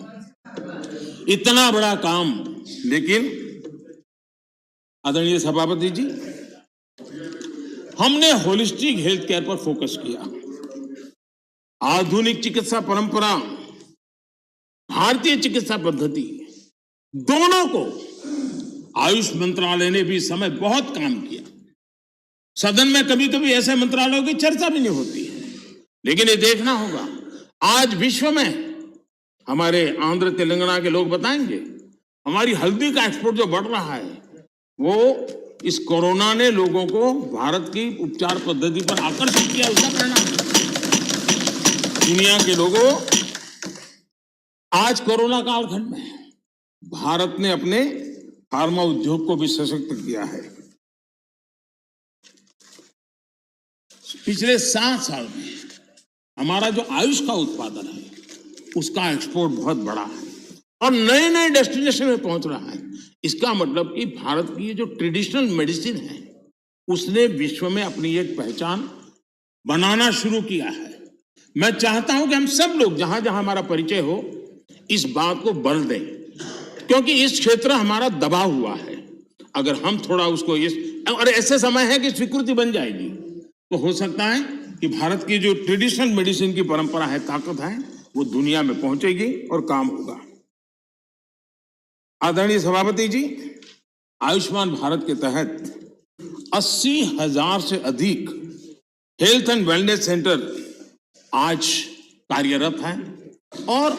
इतना बड़ा काम। लेकिन आदरणीय सभापति जी, हमने होलिस्टिक हेल्थ केयर पर फोकस किया। आधुनिक चिकित्सा परंपरा, भारतीय चिकित्सा पद्धति, दोनों को आयुष मंत्रालय ने भी समय बहुत काम किया। सदन में कभी कभी ऐसे मंत्रालयों की चर्चा भी नहीं होती है, लेकिन ये देखना होगा, आज विश्व में हमारे आंध्र तेलंगाना के लोग बताएंगे, हमारी हल्दी का एक्सपोर्ट जो बढ़ रहा है वो इस कोरोना ने लोगों को भारत की उपचार पद्धति पर आकर्षित किया, उसका परिणाम। दुनिया के लोगों आज कोरोना कालखंड में भारत ने अपने फार्मा उद्योग को भी सशक्त किया है। पिछले 7 साल में हमारा जो आयुष का उत्पादन है उसका एक्सपोर्ट बहुत बड़ा है और नए नए डेस्टिनेशन में पहुंच रहा है। इसका मतलब कि भारत की ये जो ट्रेडिशनल मेडिसिन है उसने विश्व में अपनी एक पहचान बनाना शुरू किया है। मैं चाहता हूं कि हम सब लोग जहां जहां हमारा परिचय हो इस बात को बल दें, क्योंकि इस क्षेत्र हमारा दबा हुआ है। अगर हम थोड़ा उसको और ऐसे समय है कि स्वीकृति बन जाएगी तो हो सकता है कि भारत की जो ट्रेडिशनल मेडिसिन की परंपरा है, ताकत है, वो दुनिया में पहुंचेगी और काम होगा। आदरणीय सभापति जी, आयुष्मान भारत के तहत 80,000 से अधिक हेल्थ एंड वेलनेस सेंटर आज कार्यरत हैं और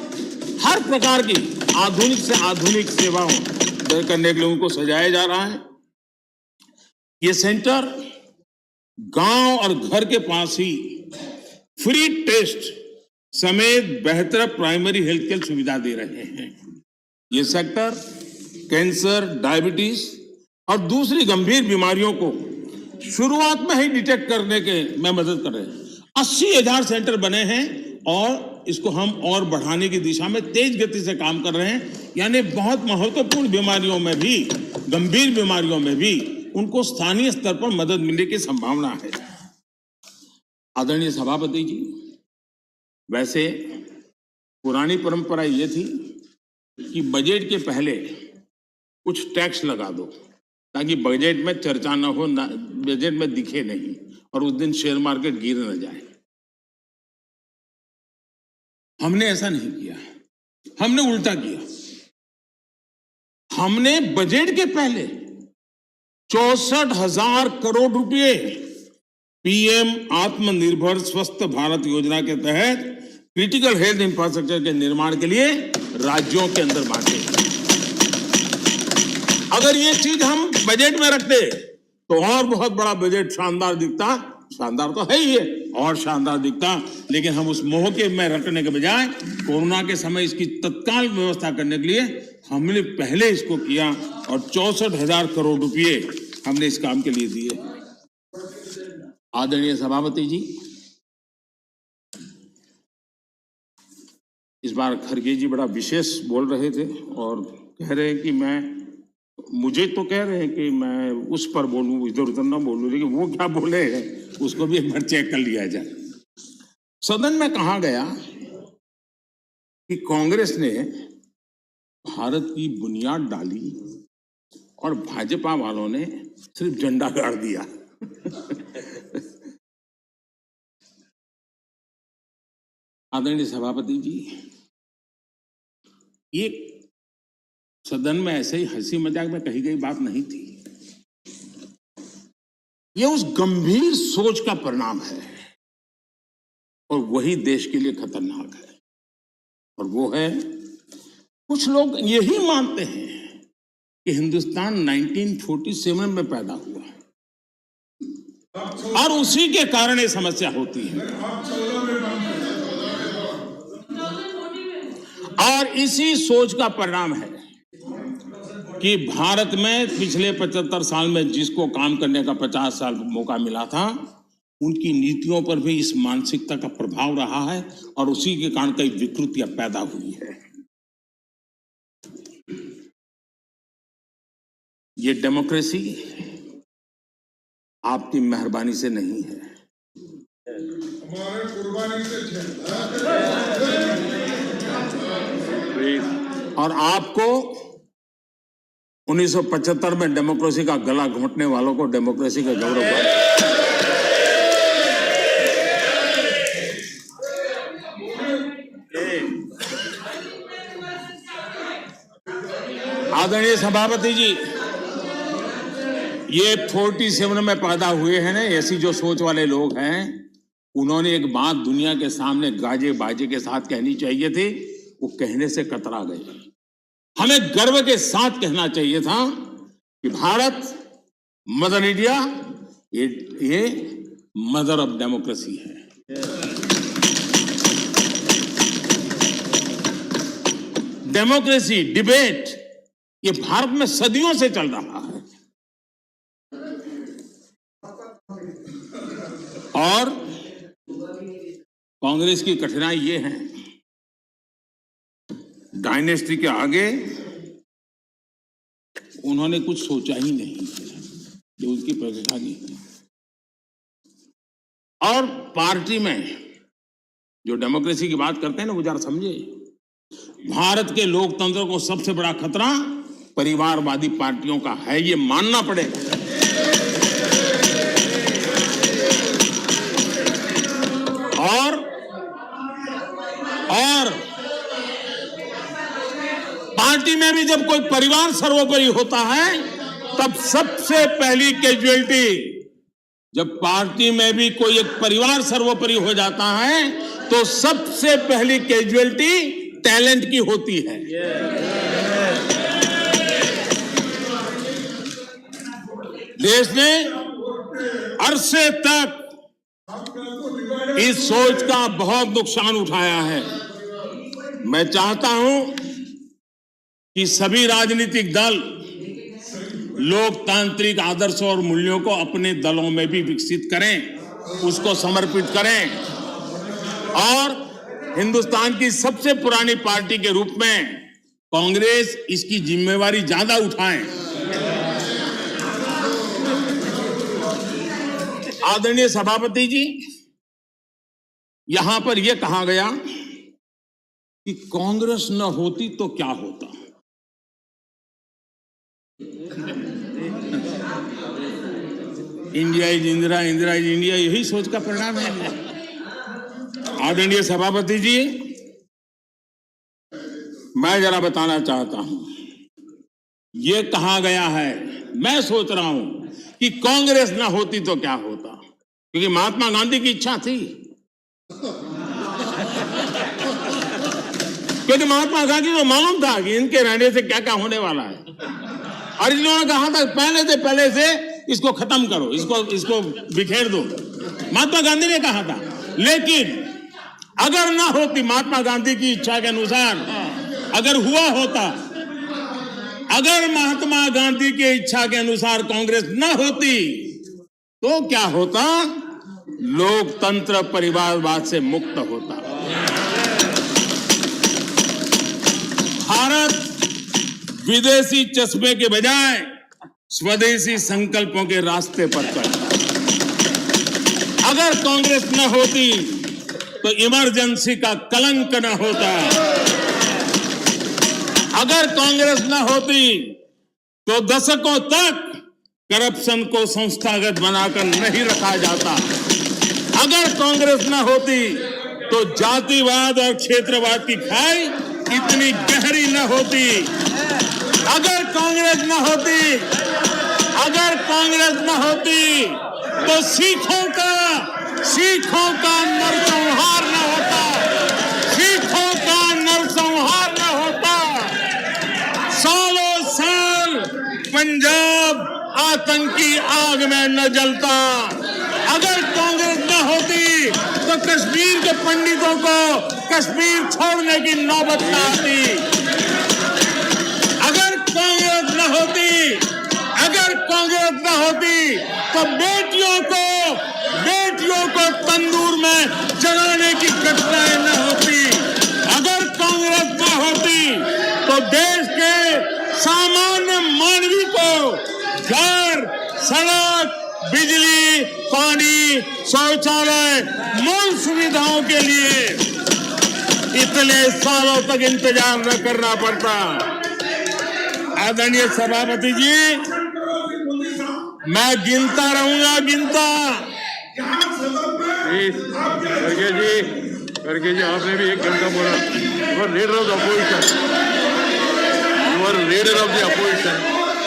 हर प्रकार की आधुनिक से आधुनिक सेवाओं करने के लिए उनको सजाया जा रहा है। ये सेंटर गांव और घर के पास ही फ्री टेस्ट समेत बेहतर प्राइमरी हेल्थ केयर सुविधा दे रहे हैं। ये सेक्टर कैंसर, डायबिटीज और दूसरी गंभीर बीमारियों को शुरुआत में ही डिटेक्ट करने के में मदद कर रहे हैं। 80,000 सेंटर बने हैं और इसको हम और बढ़ाने की दिशा में तेज गति से काम कर रहे हैं। यानी बहुत महत्वपूर्ण बीमारियों में भी, गंभीर बीमारियों में भी उनको स्थानीय स्तर पर मदद मिलने की संभावना है। आदरणीय सभापति जी, वैसे पुरानी परंपरा ये थी कि बजट के पहले कुछ टैक्स लगा दो ताकि बजट में चर्चा न हो, बजट में दिखे नहीं और उस दिन शेयर मार्केट गिर न जाए। हमने ऐसा नहीं किया, हमने उल्टा किया। हमने बजट के पहले 64,000 करोड़ रुपए पीएम आत्मनिर्भर स्वस्थ भारत योजना के तहत क्रिटिकल हेल्थ इंफ्रास्ट्रक्चर के निर्माण के लिए राज्यों के अंदर बांटे। अगर ये चीज हम बजट में रखते तो और बहुत बड़ा बजट शानदार दिखता, शानदार तो है ही है और शानदार दिखता, लेकिन हम उस मोह के में रखने के बजाय कोरोना के समय इसकी तत्काल व्यवस्था करने के लिए हमने पहले इसको किया और 64,000 करोड़ रुपए हमने इस काम के लिए दिए। आदरणीय सभापति जी, इस बार खड़गे जी बड़ा विशेष बोल रहे थे और कह रहे हैं कि मुझे तो कह रहे हैं कि मैं उस पर बोलूं, इधर उधर ना बोलूं, लेकिन वो क्या बोले हैं उसको भी एक बार चेक कर लिया जाए। सदन में कहा गया कि कांग्रेस ने भारत की बुनियाद डाली और भाजपा वालों ने सिर्फ झंडा गाड़ दिया। आदरणीय सभापति जी, ये सदन में ऐसे ही हंसी मजाक में कही गई बात नहीं थी। यह उस गंभीर सोच का परिणाम है और वही देश के लिए खतरनाक है। और वो है, कुछ लोग यही मानते हैं कि हिंदुस्तान 1947 में पैदा हुआ और उसी के कारण ये समस्या होती है। और इसी सोच का परिणाम है कि भारत में पिछले 75 साल में जिसको काम करने का 50 साल मौका मिला था, उनकी नीतियों पर भी इस मानसिकता का प्रभाव रहा है और उसी के कारण कई विकृतियां पैदा हुई है। ये डेमोक्रेसी आपकी मेहरबानी से नहीं है, हमारे कुर्बानी से। और आपको 1975 में डेमोक्रेसी का गला घोंटने वालों को डेमोक्रेसी का गौरव आदरणीय सभापति जी, ये 47 में पैदा हुए हैं ना, ऐसी जो सोच वाले लोग हैं, उन्होंने एक बात दुनिया के सामने गाजे बाजे के साथ कहनी चाहिए थी, वो कहने से कतरा गए। हमें गर्व के साथ कहना चाहिए था कि भारत, मदर इंडिया, ये मदर ऑफ डेमोक्रेसी है। डेमोक्रेसी, डिबेट ये भारत में सदियों से चल रहा है। और कांग्रेस की कठिनाई ये है, डायनेस्टी के आगे उन्होंने कुछ सोचा ही नहीं, जो उनकी परेशानी है। और पार्टी में जो डेमोक्रेसी की बात करते हैं ना, वो जरा समझे, भारत के लोकतंत्र को सबसे बड़ा खतरा परिवारवादी पार्टियों का है, ये मानना पड़ेगा। और पार्टी में भी जब कोई परिवार सर्वोपरि होता है, तब सबसे पहली कैजुअलिटी, जब पार्टी में भी कोई एक परिवार सर्वोपरि हो जाता है, तो सबसे पहली कैजुअलिटी टैलेंट की होती है। देश ने अरसे तक इस सोच का बहुत नुकसान उठाया है। मैं चाहता हूं कि सभी राजनीतिक दल लोकतांत्रिक आदर्शों और मूल्यों को अपने दलों में भी विकसित करें, उसको समर्पित करें और हिंदुस्तान की सबसे पुरानी पार्टी के रूप में कांग्रेस इसकी जिम्मेवारी ज्यादा उठाए। आदरणीय सभापति जी, यहां पर यह कहा गया कि कांग्रेस न होती तो क्या होता। India is Indira, Indira is India, यही सोच का परिणाम है। आदरणीय सभापति जी, मैं जरा बताना चाहता हूं, यह कहा गया है, मैं सोच रहा हूं कि कांग्रेस ना होती तो क्या होता, क्योंकि महात्मा गांधी की इच्छा थी। क्योंकि महात्मा गांधी को मालूम था कि इनके रहने से क्या क्या होने वाला है, और इन्होंने कहा था पहले से इसको खत्म करो, इसको बिखेर दो। महात्मा गांधी ने कहा था। लेकिन अगर ना होती, महात्मा गांधी की इच्छा के अनुसार अगर हुआ होता, अगर महात्मा गांधी की इच्छा के अनुसार कांग्रेस ना होती तो क्या होता? लोकतंत्र परिवारवाद से मुक्त होता। भारत विदेशी चश्मे के बजाय स्वदेशी संकल्पों के रास्ते पर चलता। अगर कांग्रेस न होती तो इमरजेंसी का कलंक न होता। अगर कांग्रेस न होती तो दशकों तक करप्शन को संस्थागत बनाकर नहीं रखा जाता। अगर कांग्रेस न होती तो जातिवाद और क्षेत्रवाद की खाई इतनी गहरी न होती। अगर कांग्रेस न होती तो सिखों का नरसंहार न होता। सिखों का नरसंहार न होता। सालों साल पंजाब आतंकी आग में न जलता। अगर कांग्रेस न होती तो कश्मीर के पंडितों को कश्मीर छोड़ने की नौबत न आती। अगर कांग्रेस न होती तो बेटियों को तंदूर में जलाने की घटनाएं न होती। अगर कांग्रेस न होती तो देश के सामान्य मानवी को घर, सड़क, बिजली, पानी, शौचालय, मूल सुविधाओं के लिए इतने सालों तक इंतजार न करना पड़ता। आदरणीय सभापति जी, मैं गिनता रहूंगा। खड़गे जी, आपने भी 1 घंटा बोला। You are leader of the opposition.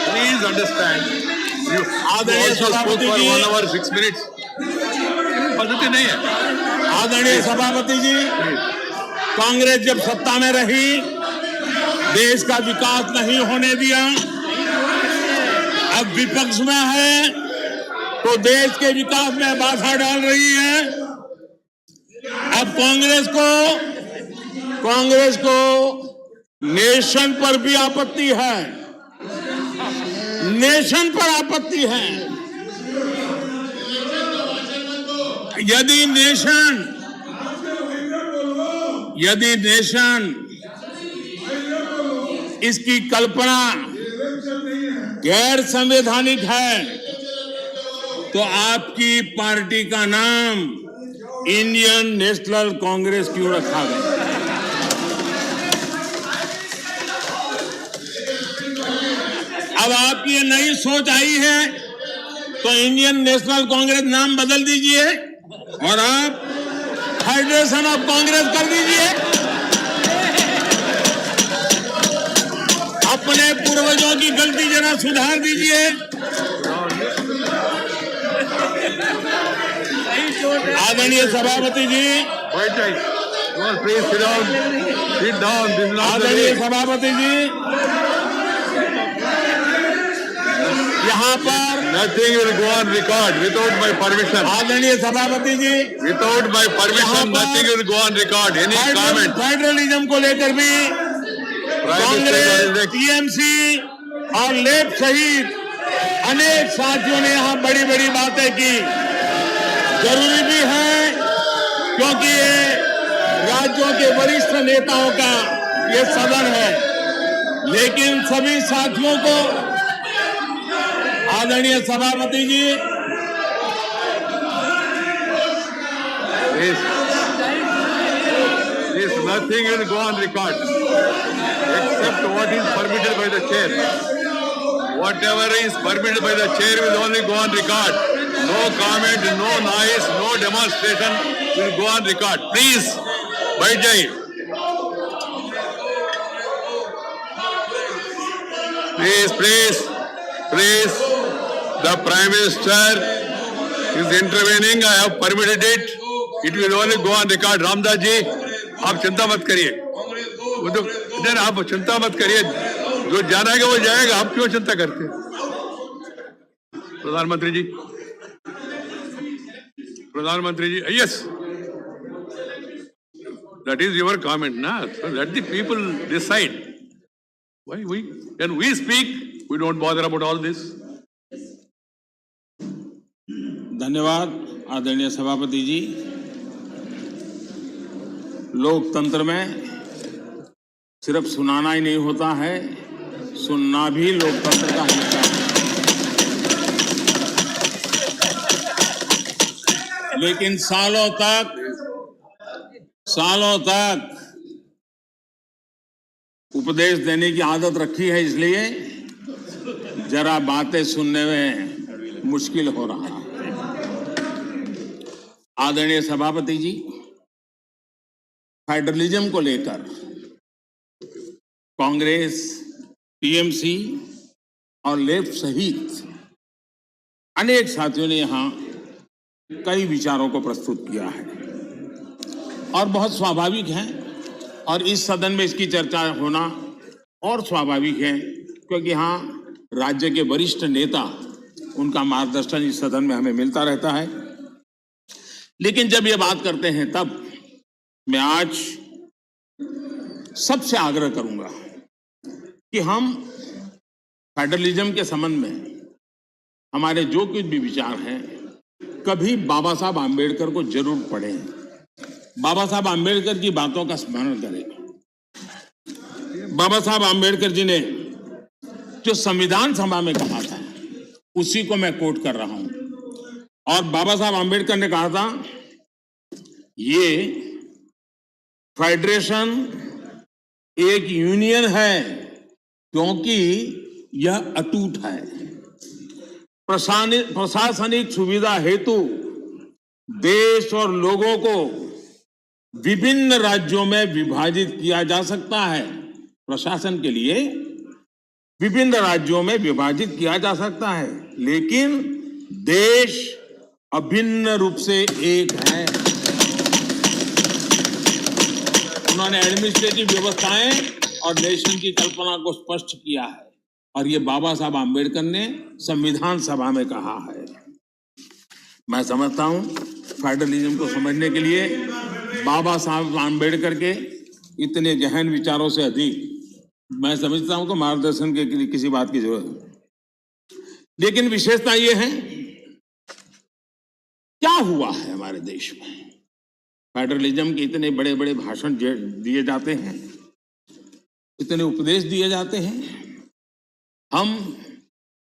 Please understand. You also spoke for 1 hour 6 minutes. पद्धति नहीं है। आदरणीय सभापति जी, कांग्रेस जब सत्ता में रही, देश का विकास नहीं होने दिया। अब विपक्ष में है तो देश के विकास में बाधा डाल रही है। अब कांग्रेस को नेशन पर भी आपत्ति है। नेशन पर आपत्ति है। यदि नेशन इसकी कल्पना गैर संवैधानिक है तो आपकी पार्टी का नाम इंडियन नेशनल कांग्रेस क्यों रखा गया? अब आपकी ये नई सोच आई है तो इंडियन नेशनल कांग्रेस नाम बदल दीजिए और आप फेडरेशन ऑफ कांग्रेस कर दीजिए। अपने पूर्वजों की गलती जरा सुधार दीजिए। आदरणीय सभापति जी, आदरणीय सभापति जी, यहाँ पर Nothing will go on record without my permission. आदरणीय सभापति जी, Without my permission, nothing will go on record. Any comment? Federalism को लेकर भी कांग्रेस, टीएमसी और लेफ्ट सहित अनेक साथियों ने यहाँ बड़ी बड़ी बातें की। जरूरी भी है क्योंकि ये राज्यों के वरिष्ठ नेताओं का ये सदन है, लेकिन सभी साथियों को आदरणीय सभापति जी, This nothing will go on record except what is permitted by the chair. Whatever is permitted by the chair will only go on record. No comment, no noise, no demonstration will go on record. Please, बैठ जाइए. Please. The Prime Minister is intervening. I have permitted it. It will only go on record. Ramdas ji, आप चिंता मत करिए। इधर आप चिंता मत करिए। जो जाना है वो जाएगा। आप क्यों चिंता करते हैं? प्रधानमंत्री जी, yes. That is your comment, na? So let the people decide. Why when we speak, we don't bother about all this. धन्यवाद आदरणीय सभापति जी। लोकतंत्र में सिर्फ सुनाना ही नहीं होता है, सुनना भी लोकतंत्र का हिस्सा है। लेकिन सालों तक उपदेश देने की आदत रखी है, इसलिए जरा बातें सुनने में मुश्किल हो रहा है। आदरणीय सभापति जी, फेडरलिज्म को लेकर कांग्रेस, टीएमसी और लेफ्ट सहित अनेक साथियों ने यहां कई विचारों को प्रस्तुत किया है और बहुत स्वाभाविक है, और इस सदन में इसकी चर्चा होना और स्वाभाविक है क्योंकि यहाँ राज्य के वरिष्ठ नेता, उनका मार्गदर्शन इस सदन में हमें मिलता रहता है। लेकिन जब ये बात करते हैं तब मैं आज सबसे आग्रह करूंगा कि हम फेडरलिज्म के संबंध में हमारे जो कुछ भी विचार हैं, कभी बाबा साहब आम्बेडकर को जरूर पढ़ें, बाबा साहब आम्बेडकर की बातों का स्मरण करें। बाबा साहब आम्बेडकर जी ने जो संविधान सभा में कहा था, उसी को मैं कोट कर रहा हूं। और बाबा साहब आम्बेडकर ने कहा था, ये फेडरेशन एक यूनियन है क्योंकि यह अटूट है। प्रशासनिक सुविधा हेतु देश और लोगों को विभिन्न राज्यों में विभाजित किया जा सकता है। प्रशासन के लिए विभिन्न राज्यों में विभाजित किया जा सकता है, लेकिन देश अभिन्न रूप से एक है। उन्होंने एडमिनिस्ट्रेटिव व्यवस्थाएं और नेशन की कल्पना को स्पष्ट किया है, और ये बाबा साहब आम्बेडकर ने संविधान सभा में कहा है। मैं समझता हूं फेडरलिज्म को समझने के लिए बाबा साहब आम्बेडकर के इतने गहन विचारों से अधिक मैं समझता हूं कि मार्गदर्शन के लिए किसी बात की जरूरत है। लेकिन विशेषता ये है, क्या हुआ है हमारे देश में? फेडरलिज्म के इतने बड़े बड़े भाषण दिए जाते हैं, इतने उपदेश दिए जाते हैं, हम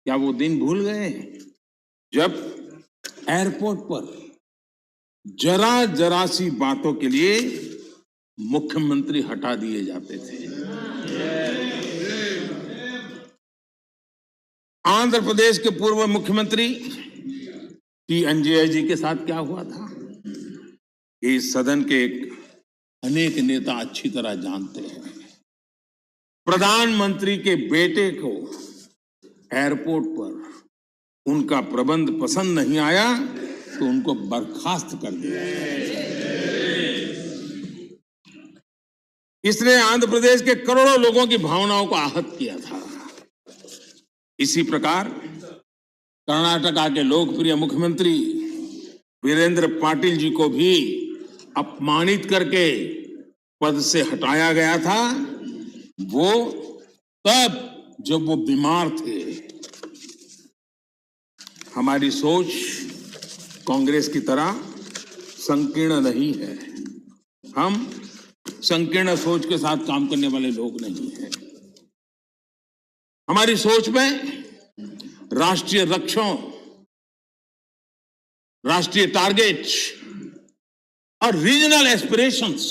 क्या वो दिन भूल गए हैं जब एयरपोर्ट पर जरा जरा सी बातों के लिए मुख्यमंत्री हटा दिए जाते थे? आंध्र प्रदेश के पूर्व मुख्यमंत्री टी अंजय जी के साथ क्या हुआ था, इस सदन के अनेक नेता अच्छी तरह जानते हैं। प्रधानमंत्री के बेटे को एयरपोर्ट पर उनका प्रबंध पसंद नहीं आया तो उनको बर्खास्त कर दिया। इसने आंध्र प्रदेश के करोड़ों लोगों की भावनाओं को आहत किया था। इसी प्रकार कर्नाटका के लोकप्रिय मुख्यमंत्री वीरेंद्र पाटिल जी को भी अपमानित करके पद से हटाया गया था, वो तब जब वो बीमार थे। हमारी सोच कांग्रेस की तरह संकीर्ण नहीं है। हम संकीर्ण सोच के साथ काम करने वाले लोग नहीं हैं। हमारी सोच में राष्ट्रीय लक्ष्यों, राष्ट्रीय टारगेट और रीजनल एस्पिरेशंस,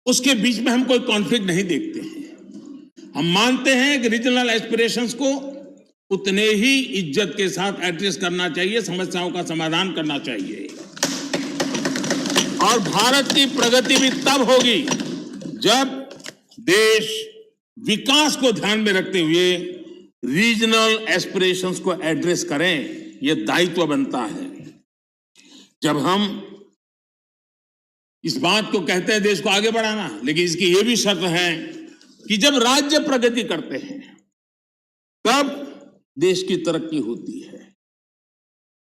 उसके बीच में हम कोई कॉन्फ्लिक्ट नहीं देखते हैं। हम मानते हैं कि रीजनल एस्पिरेशंस को उतने ही इज्जत के साथ एड्रेस करना चाहिए, समस्याओं का समाधान करना चाहिए। और भारत की प्रगति भी तब होगी जब देश विकास को ध्यान में रखते हुए रीजनल एस्पिरेशंस को एड्रेस करें। यह दायित्व बनता है। जब हम इस बात को कहते हैं देश को आगे बढ़ाना, लेकिन इसकी यह भी शर्त है कि जब राज्य प्रगति करते हैं तब देश की तरक्की होती है।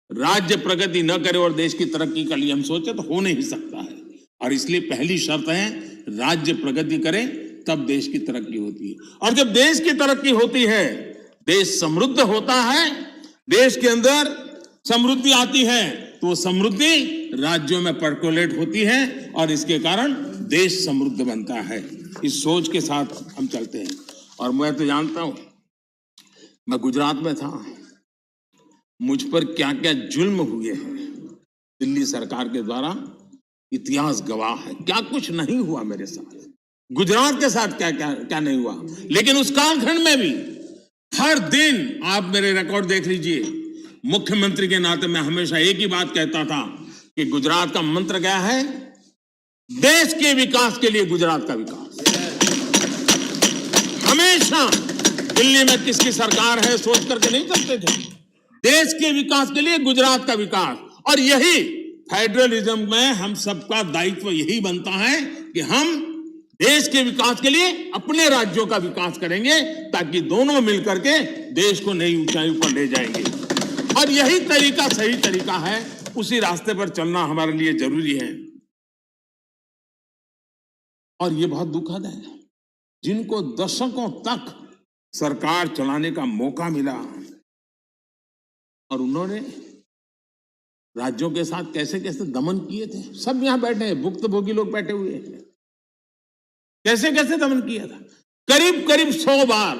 राज्य प्रगति न करे और देश की तरक्की के लिए हम सोचे तो हो नहीं सकता है। और इसलिए पहली शर्त है राज्य प्रगति करे तब देश की तरक्की होती है। और जब देश की तरक्की होती है, देश समृद्ध होता है, देश के अंदर समृद्धि आती है, तो वो समृद्धि राज्यों में पर्कोलेट होती है और इसके कारण देश समृद्ध बनता है। इस सोच के साथ हम चलते हैं। और मैं तो जानता हूं, मैं गुजरात में था, मुझ पर क्या क्या जुल्म हुए हैं दिल्ली सरकार के द्वारा, इतिहास गवाह है। क्या कुछ नहीं हुआ मेरे साथ, गुजरात के साथ क्या क्या क्या नहीं हुआ। लेकिन उस कालखंड में भी हर दिन, आप मेरे रिकॉर्ड देख लीजिए, मुख्यमंत्री के नाते मैं हमेशा एक ही बात कहता था कि गुजरात का मंत्र क्या है, देश के विकास के लिए गुजरात का विकास। हमेशा दिल्ली में किसकी सरकार है सोच करके नहीं करते थे, देश के विकास के लिए गुजरात का विकास। और यही फेडरलिज्म में हम सबका दायित्व यही बनता है कि हम देश के विकास के लिए अपने राज्यों का विकास करेंगे, ताकि दोनों मिलकर के देश को नई ऊंचाई पर ले जाएंगे। और यही तरीका सही तरीका है, उसी रास्ते पर चलना हमारे लिए जरूरी है। और ये बहुत दुखद है, जिनको दशकों तक सरकार चलाने का मौका मिला और उन्होंने राज्यों के साथ कैसे कैसे दमन किए थे। सब यहां बैठे हैं, भुक्तभोगी लोग बैठे हुए हैं। कैसे कैसे दमन किया था, करीब करीब 100 बार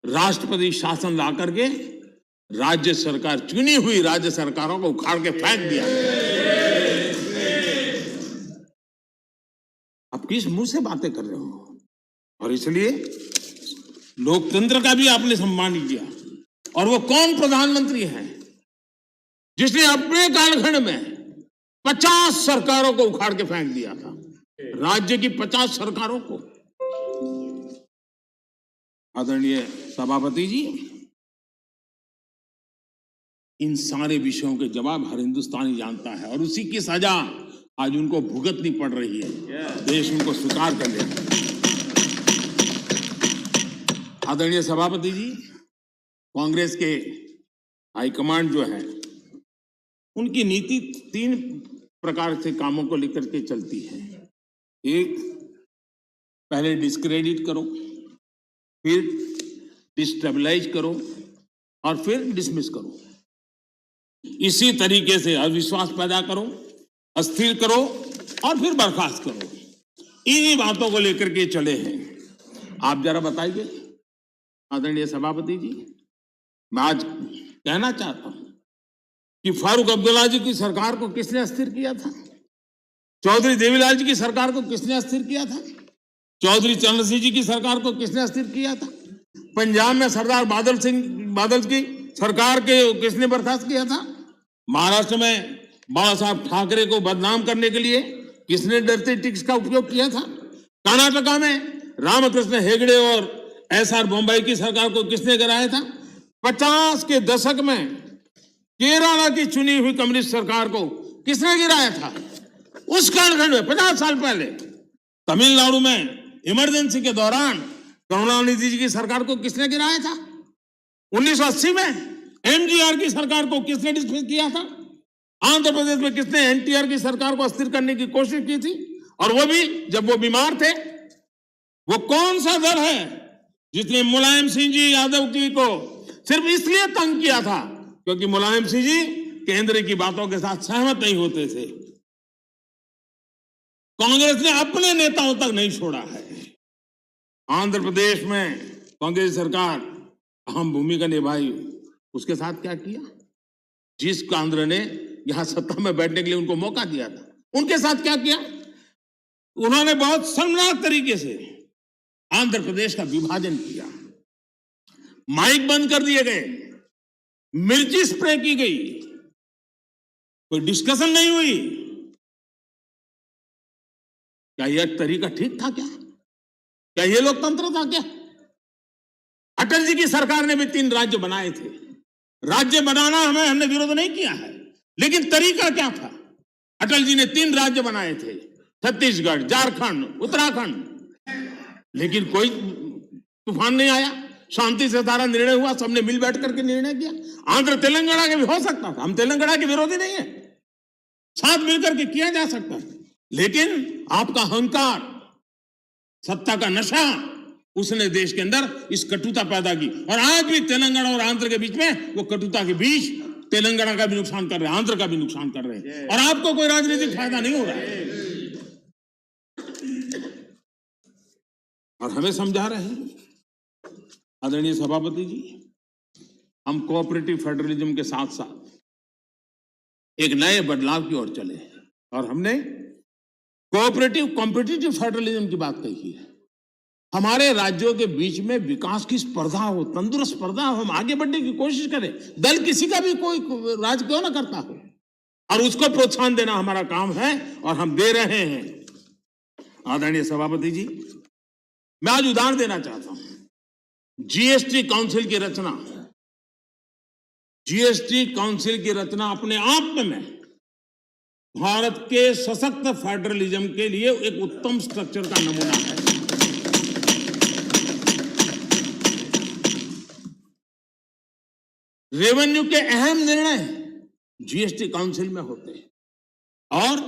राष्ट्रपति शासन ला करके राज्य सरकार, चुनी हुई राज्य सरकारों को उखाड़ के फेंक दिया। आप किस मुंह से बातें कर रहे हो? और इसलिए लोकतंत्र का भी आपने सम्मान किया। और वो कौन प्रधानमंत्री है जिसने अपने कालखंड में 50 सरकारों को उखाड़ के फेंक दिया था, राज्य की 50 सरकारों को। आदरणीय सभापति जी, इन सारे विषयों के जवाब हर हिंदुस्तानी जानता है और उसी की सजा आज उनको भुगतनी पड़ रही है। देश उनको स्वीकार कर लेता है। आदरणीय सभापति जी, कांग्रेस के हाईकमांड जो है, उनकी नीति 3 प्रकार से कामों को लेकर के चलती है। एक, पहले डिस्क्रेडिट करो, फिर डिस्टेबलाइज करो और फिर डिसमिस करो। इसी तरीके से अविश्वास पैदा करो, अस्थिर करो और फिर बर्खास्त करो। इन्हीं बातों को लेकर के चले हैं। आप जरा बताइए आदरणीय सभापति जी, मैं आज कहना चाहता हूं कि फारूक अब्दुल्ला जी की सरकार को किसने अस्थिर किया था? चौधरी देवीलाल जी की सरकार को किसने अस्थिर किया था? चौधरी चरण सिंह जी की सरकार को किसने अस्थिर किया था? पंजाब में सरदार बादल की सरकार के किसने बर्खास्त किया था? महाराष्ट्र में बाला साहब ठाकरे को बदनाम करने के लिए किसने डरते टिक्स का उपयोग किया था? कर्नाटका में रामकृष्ण हेगड़े और एसआर बॉम्बे की सरकार को किसने गिराया था? 50 के दशक में केरला की चुनी हुई कम्युनिस्ट सरकार को किसने गिराया था? उस कालखंड में 50 साल पहले तमिलनाडु में इमरजेंसी के दौरान करुणानिधि जी की सरकार को किसने गिराया था? 1980 में एमजीआर की सरकार को किसने डिसमिस किया था? आंध्र प्रदेश में किसने एनटीआर की सरकार को अस्थिर करने की कोशिश की थी? और वो भी जब वो बीमार थे। वो कौन सा दल है जिसने मुलायम सिंह जी यादव जी को सिर्फ इसलिए तंग किया था क्योंकि मुलायम सिंह जी केंद्र की बातों के साथ सहमत नहीं होते थे? कांग्रेस ने अपने नेताओं तक नहीं छोड़ा है। आंध्र प्रदेश में कांग्रेस सरकार अहम भूमिका निभाई, उसके साथ क्या किया? जिस केंद्र ने यहां सत्ता में बैठने के लिए उनको मौका दिया था, उनके साथ क्या किया? उन्होंने बहुत शर्मनाक तरीके से आंध्र प्रदेश का विभाजन किया। माइक बंद कर दिए गए, मिर्ची स्प्रे की गई, कोई डिस्कशन नहीं हुई। क्या यह तरीका ठीक था? क्या यह लोकतंत्र था? क्या अटल जी की सरकार ने भी 3 राज्य बनाए थे। राज्य बनाना हमने विरोध नहीं किया है, लेकिन तरीका क्या था? अटल जी ने 3 राज्य बनाए थे, छत्तीसगढ़, झारखंड, उत्तराखंड, लेकिन कोई तूफान नहीं आया। शांति से सारा निर्णय हुआ, सबने मिल बैठ करके निर्णय किया। आंध्र तेलंगाना के भी हो सकता था, हम तेलंगाना के विरोधी नहीं है, साथ मिलकर के किया जा सकता है। लेकिन आपका अहंकार, सत्ता का नशा, उसने देश के अंदर इस कटुता पैदा की। और आज भी तेलंगाना और आंध्र के बीच में वो कटुता के बीच तेलंगाना का भी नुकसान कर रहे हैं, आंध्र का भी नुकसान कर रहे हैं, और आपको कोई राजनीतिक फायदा नहीं हो रहा है। और हमें समझा रहे हैं आदरणीय सभापति जी, हम कोऑपरेटिव फेडरलिज्म के साथ साथ एक नए बदलाव की ओर चले हैं और हमने कोऑपरेटिव कॉम्पिटिटिव फेडरलिज्म की बात कही है। हमारे राज्यों के बीच में विकास की स्पर्धा हो, तंदुरुस्त स्पर्धा हो, हम आगे बढ़ने की कोशिश करें। दल किसी का भी कोई राज क्यों ना करता हो, और उसको प्रोत्साहन देना हमारा काम है और हम दे रहे हैं। आदरणीय सभापति जी, मैं आज उदाहरण देना चाहता हूं। जीएसटी काउंसिल की रचना, जीएसटी काउंसिल की रचना अपने आप में भारत के सशक्त फेडरलिज्म के लिए एक उत्तम स्ट्रक्चर का नमूना है। रेवेन्यू के अहम निर्णय जीएसटी काउंसिल में होते हैं और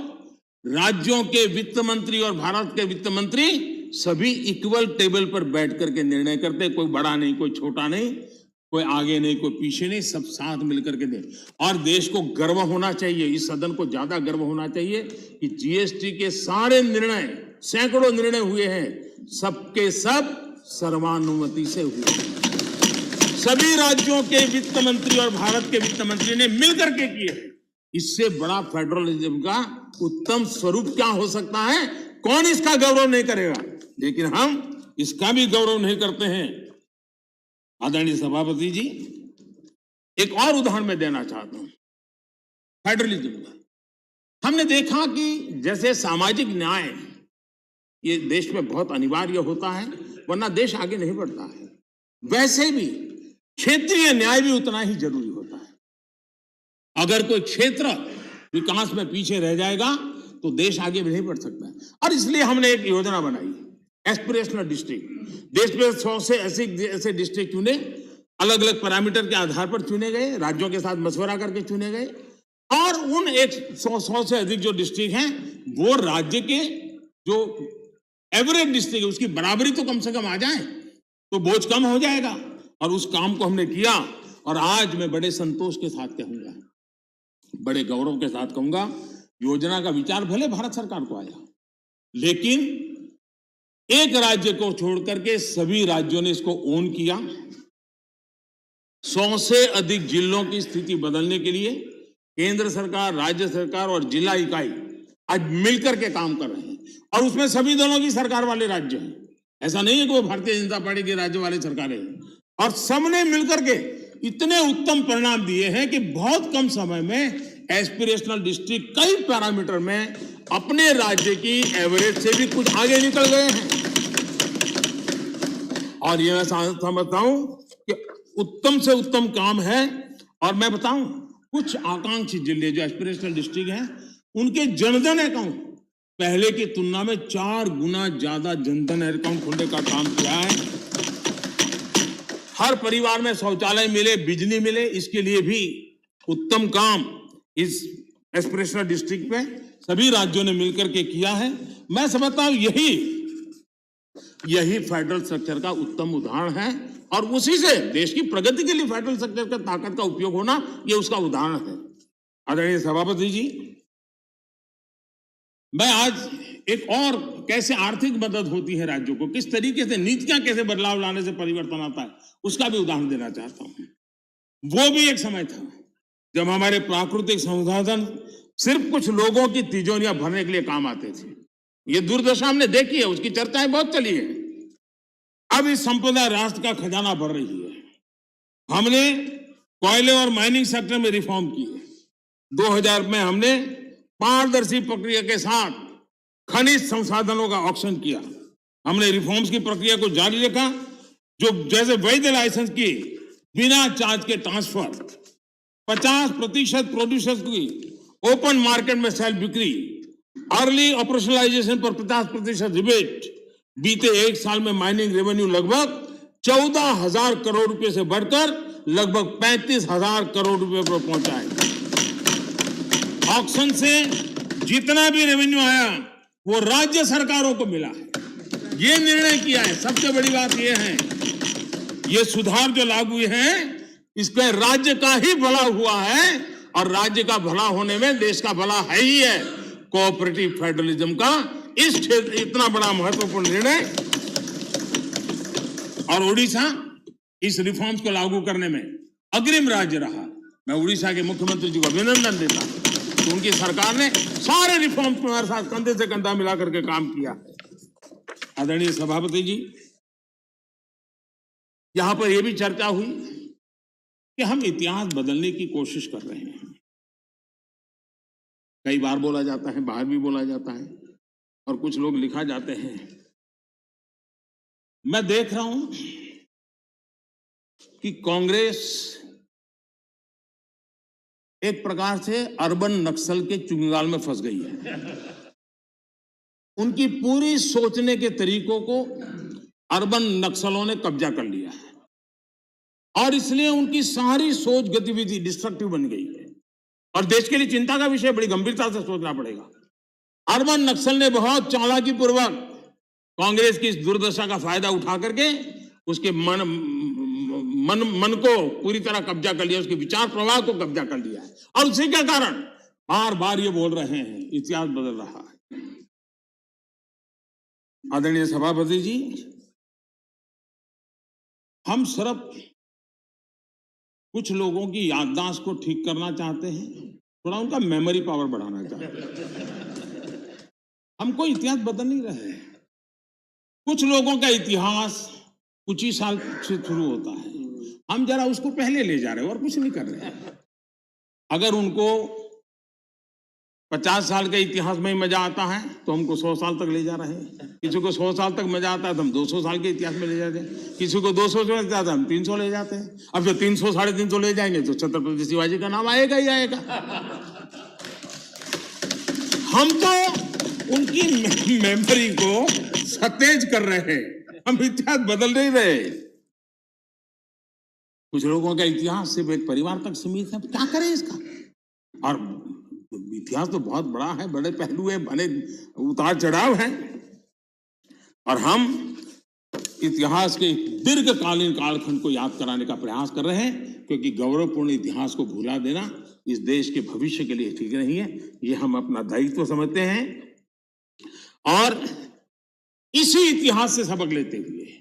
राज्यों के वित्त मंत्री और भारत के वित्त मंत्री सभी इक्वल टेबल पर बैठ करके निर्णय करते हैं। कोई बड़ा नहीं, कोई छोटा नहीं, कोई आगे नहीं, कोई पीछे नहीं, सब साथ मिलकर के दे। और देश को गर्व होना चाहिए, इस सदन को ज्यादा गर्व होना चाहिए कि जीएसटी के सारे निर्णय, सैकड़ों निर्णय हुए हैं, सबके सब सर्वानुमति से हुए। सभी राज्यों के वित्त मंत्री और भारत के वित्त मंत्री ने मिलकर के किए। इससे बड़ा फेडरलिज्म का उत्तम स्वरूप क्या हो सकता है? कौन इसका गौरव नहीं करेगा? लेकिन हम इसका भी गौरव नहीं करते हैं। आदरणीय सभापति जी, एक और उदाहरण मैं देना चाहता हूं फेडरलिज्म का। हमने देखा कि जैसे सामाजिक न्याय ये देश में बहुत अनिवार्य होता है, वरना देश आगे नहीं बढ़ता है, वैसे भी क्षेत्रीय न्याय भी उतना ही जरूरी होता है। अगर कोई क्षेत्र विकास में पीछे रह जाएगा तो देश आगे नहीं बढ़ सकता है। और इसलिए हमने एक योजना बनाई, एस्पिरेशनल डिस्ट्रिक्ट। देश में 100 से ऐसे डिस्ट्रिक्ट चुने, अलग अलग पैरामीटर के आधार पर चुने गए, राज्यों के साथ मशवरा करके चुने गए, और उन 100 से अधिक जो डिस्ट्रिक्ट हैं वो राज्य के जो एवरेज डिस्ट्रिक्ट है उसकी बराबरी तो कम से कम आ जाए तो बोझ कम हो जाएगा। और उस काम को हमने किया। और आज मैं बड़े संतोष के साथ कहूंगा, बड़े गौरव के साथ कहूंगा, योजना का विचार भले भारत सरकार को आया, लेकिन एक राज्य को छोड़ करके सभी राज्यों ने इसको ओन किया। 100 से अधिक जिलों की स्थिति बदलने के लिए केंद्र सरकार, राज्य सरकार और जिला इकाई आज मिलकर के काम कर रहे हैं। और उसमें सभी दलों की सरकार वाले राज्य हैं, ऐसा नहीं है कि वो भारतीय जनता पार्टी के राज्य वाले सरकारें हैं। और सबने मिलकर के इतने उत्तम परिणाम दिए हैं कि बहुत कम समय में एस्पिरेशनल डिस्ट्रिक्ट कई पैरामीटर में अपने राज्य की एवरेज से भी कुछ आगे निकल गए हैं। और ये मैं समझता हूं कि उत्तम से उत्तम काम है। और मैं बताऊं, कुछ आकांक्षी जिले जो एस्पिरेशनल डिस्ट्रिक्ट हैं, उनके जनधन अकाउंट पहले की तुलना में 4 गुना ज्यादा जनधन अकाउंट खोलने का काम किया है। हर परिवार में शौचालय मिले, बिजली मिले, इसके लिए भी उत्तम काम इस एस्पिरेशनल डिस्ट्रिक्ट में सभी राज्यों ने मिलकर के किया है। मैं समझता हूं यही फेडरल स्ट्रक्चर का उत्तम उदाहरण है। और उसी से देश की प्रगति के लिए फेडरल स्ट्रक्चर का ताकत का उपयोग होना, यह उसका उदाहरण है। आदरणीय सभापति जी, मैं आज एक और कैसे आर्थिक मदद होती है राज्यों को, किस तरीके से नीतियां कैसे बदलाव लाने से परिवर्तन आता है, उसका भी उदाहरण देना चाहता हूं। वो भी एक समय था जब हमारे प्राकृतिक संसाधन सिर्फ कुछ लोगों की तिजोरियां भरने के लिए काम आते थे। ये दुर्दशा हमने देखी है, उसकी चर्चाएं बहुत चली है। अब इस संपदा राष्ट्र का खजाना भर रही है। हमने कोयले और माइनिंग सेक्टर में रिफॉर्म किए। 2000 में हमने पारदर्शी प्रक्रिया के साथ खनिज संसाधनों का ऑक्शन किया। हमने रिफॉर्म्स की प्रक्रिया को जारी रखा, जो जैसे वैध लाइसेंस की बिना चार्ज के ट्रांसफर, 50% प्रोड्यूसर्स की ओपन मार्केट में सेल बिक्री, अर्ली ऑपरेशनलाइजेशन पर 50% रिबेट। बीते 1 साल में माइनिंग रेवेन्यू लगभग 14,000 करोड़ रुपए से बढ़कर लगभग 35,000 करोड़ रुपए पर पहुंचा है। ऑक्शन से जितना भी रेवेन्यू आया वो राज्य सरकारों को मिला है। ये निर्णय किया है। सबसे बड़ी बात यह है, ये सुधार जो लागू हुए हैं, इसमें राज्य का ही भला हुआ है। और राज्य का भला होने में देश का भला है ही है। कोऑपरेटिव फेडरलिज्म का इस क्षेत्र इतना बड़ा महत्वपूर्ण निर्णय। और उड़ीसा इस रिफॉर्म्स को लागू करने में अग्रिम राज्य रहा। मैं उड़ीसा के मुख्यमंत्री जी को अभिनंदन देता हूं कि उनकी सरकार ने सारे रिफॉर्म्स को हमारे साथ कंधे से कंधा मिला करके काम किया है। आदरणीय सभापति जी, यहां पर यह भी चर्चा हुई कि हम इतिहास बदलने की कोशिश कर रहे हैं। कई बार बोला जाता है, बाहर भी बोला जाता है, और कुछ लोग लिखा जाते हैं। मैं देख रहा हूं कि कांग्रेस एक प्रकार से अर्बन नक्सल के चुंगाल में फंस गई है। उनकी पूरी सोचने के तरीकों को अर्बन नक्सलों ने कब्जा कर लिया है, और इसलिए उनकी सारी सोच गतिविधि डिस्ट्रक्टिव बन गई है। और देश के लिए चिंता का विषय, बड़ी गंभीरता से सोचना पड़ेगा। अर्बन नक्सल ने बहुत चालाकी पूर्वक कांग्रेस की इस दुर्दशा का फायदा उठा करके उसके मन को पूरी तरह कब्जा कर लिया, उसके विचार प्रवाह को कब्जा कर लिया है। और उसी के कारण बार बार ये बोल रहे हैं इतिहास बदल रहा है। आदरणीय सभापति जी, हम सिर्फ कुछ लोगों की याददाश्त को ठीक करना चाहते हैं, थोड़ा उनका मेमोरी पावर बढ़ाना चाहते हैं। हम कोई इतिहास बदल नहीं रहे हैं। कुछ लोगों का इतिहास कुछ ही साल से शुरू होता है, हम जरा उसको पहले ले जा रहे हैं और कुछ नहीं कर रहे हैं। अगर उनको 50 साल के इतिहास में ही मजा आता है तो हमको 100 साल तक ले जा रहे हैं। किसी को 100 साल तक मजा आता है तो हम 200 साल के इतिहास में ले जाते हैं। किसी को 200 से मजा आता है हम 300 ले जाते हैं। अब जो 300 साढ़े 300 ले जाएंगे तो छत्रपति शिवाजी का नाम आएगा ही आएगा। हम तो उनकी मेमोरी को सतेज कर रहे हैं, हम इतिहास बदल नहीं रहे। कुछ लोगों का इतिहास सिर्फ एक परिवार तक सीमित है, क्या करें इसका। और इतिहास तो बहुत बड़ा है, बड़े पहलू है, बड़े उतार चढ़ाव है, और हम इतिहास के दीर्घकालीन कालखंड को याद कराने का प्रयास कर रहे हैं, क्योंकि गौरवपूर्ण इतिहास को भुला देना इस देश के भविष्य के लिए ठीक नहीं है। ये हम अपना दायित्व समझते हैं और इसी इतिहास से सबक लेते हुए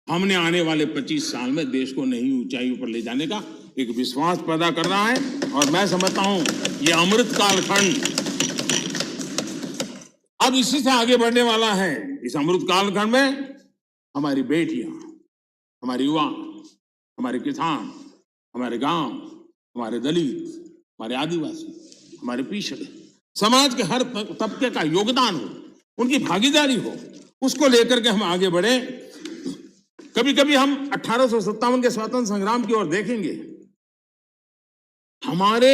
हमने आने वाले 25 साल में देश को नई ऊंचाइयों पर ले जाने का एक विश्वास पैदा कर रहा है। और मैं समझता हूं ये अमृत कालखंड अब इसी से आगे बढ़ने वाला है। इस अमृत कालखंड में हमारी बेटियां, हमारे युवा, हमारे किसान, हमारे गांव, हमारे दलित, हमारे आदिवासी, हमारे पिछड़े समाज के हर तबके का योगदान हो, उनकी भागीदारी हो, उसको लेकर के हम आगे बढ़े। कभी कभी हम 1857 के स्वतंत्र संग्राम की ओर देखेंगे। हमारे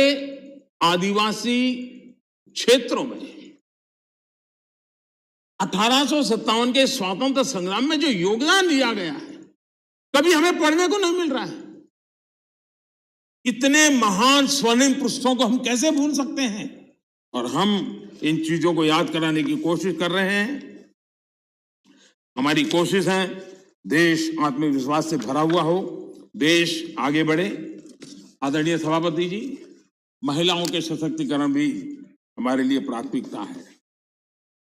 आदिवासी क्षेत्रों में 1857 के स्वतंत्र संग्राम में जो योगदान दिया गया है, कभी हमें पढ़ने को नहीं मिल रहा है। इतने महान स्वर्णिम पुरुषों को हम कैसे भूल सकते हैं? और हम इन चीजों को याद कराने की कोशिश कर रहे हैं। हमारी कोशिश है देश आत्मविश्वास से भरा हुआ हो, देश आगे बढ़े। आदरणीय सभापति जी, महिलाओं के सशक्तिकरण भी हमारे लिए प्राथमिकता है।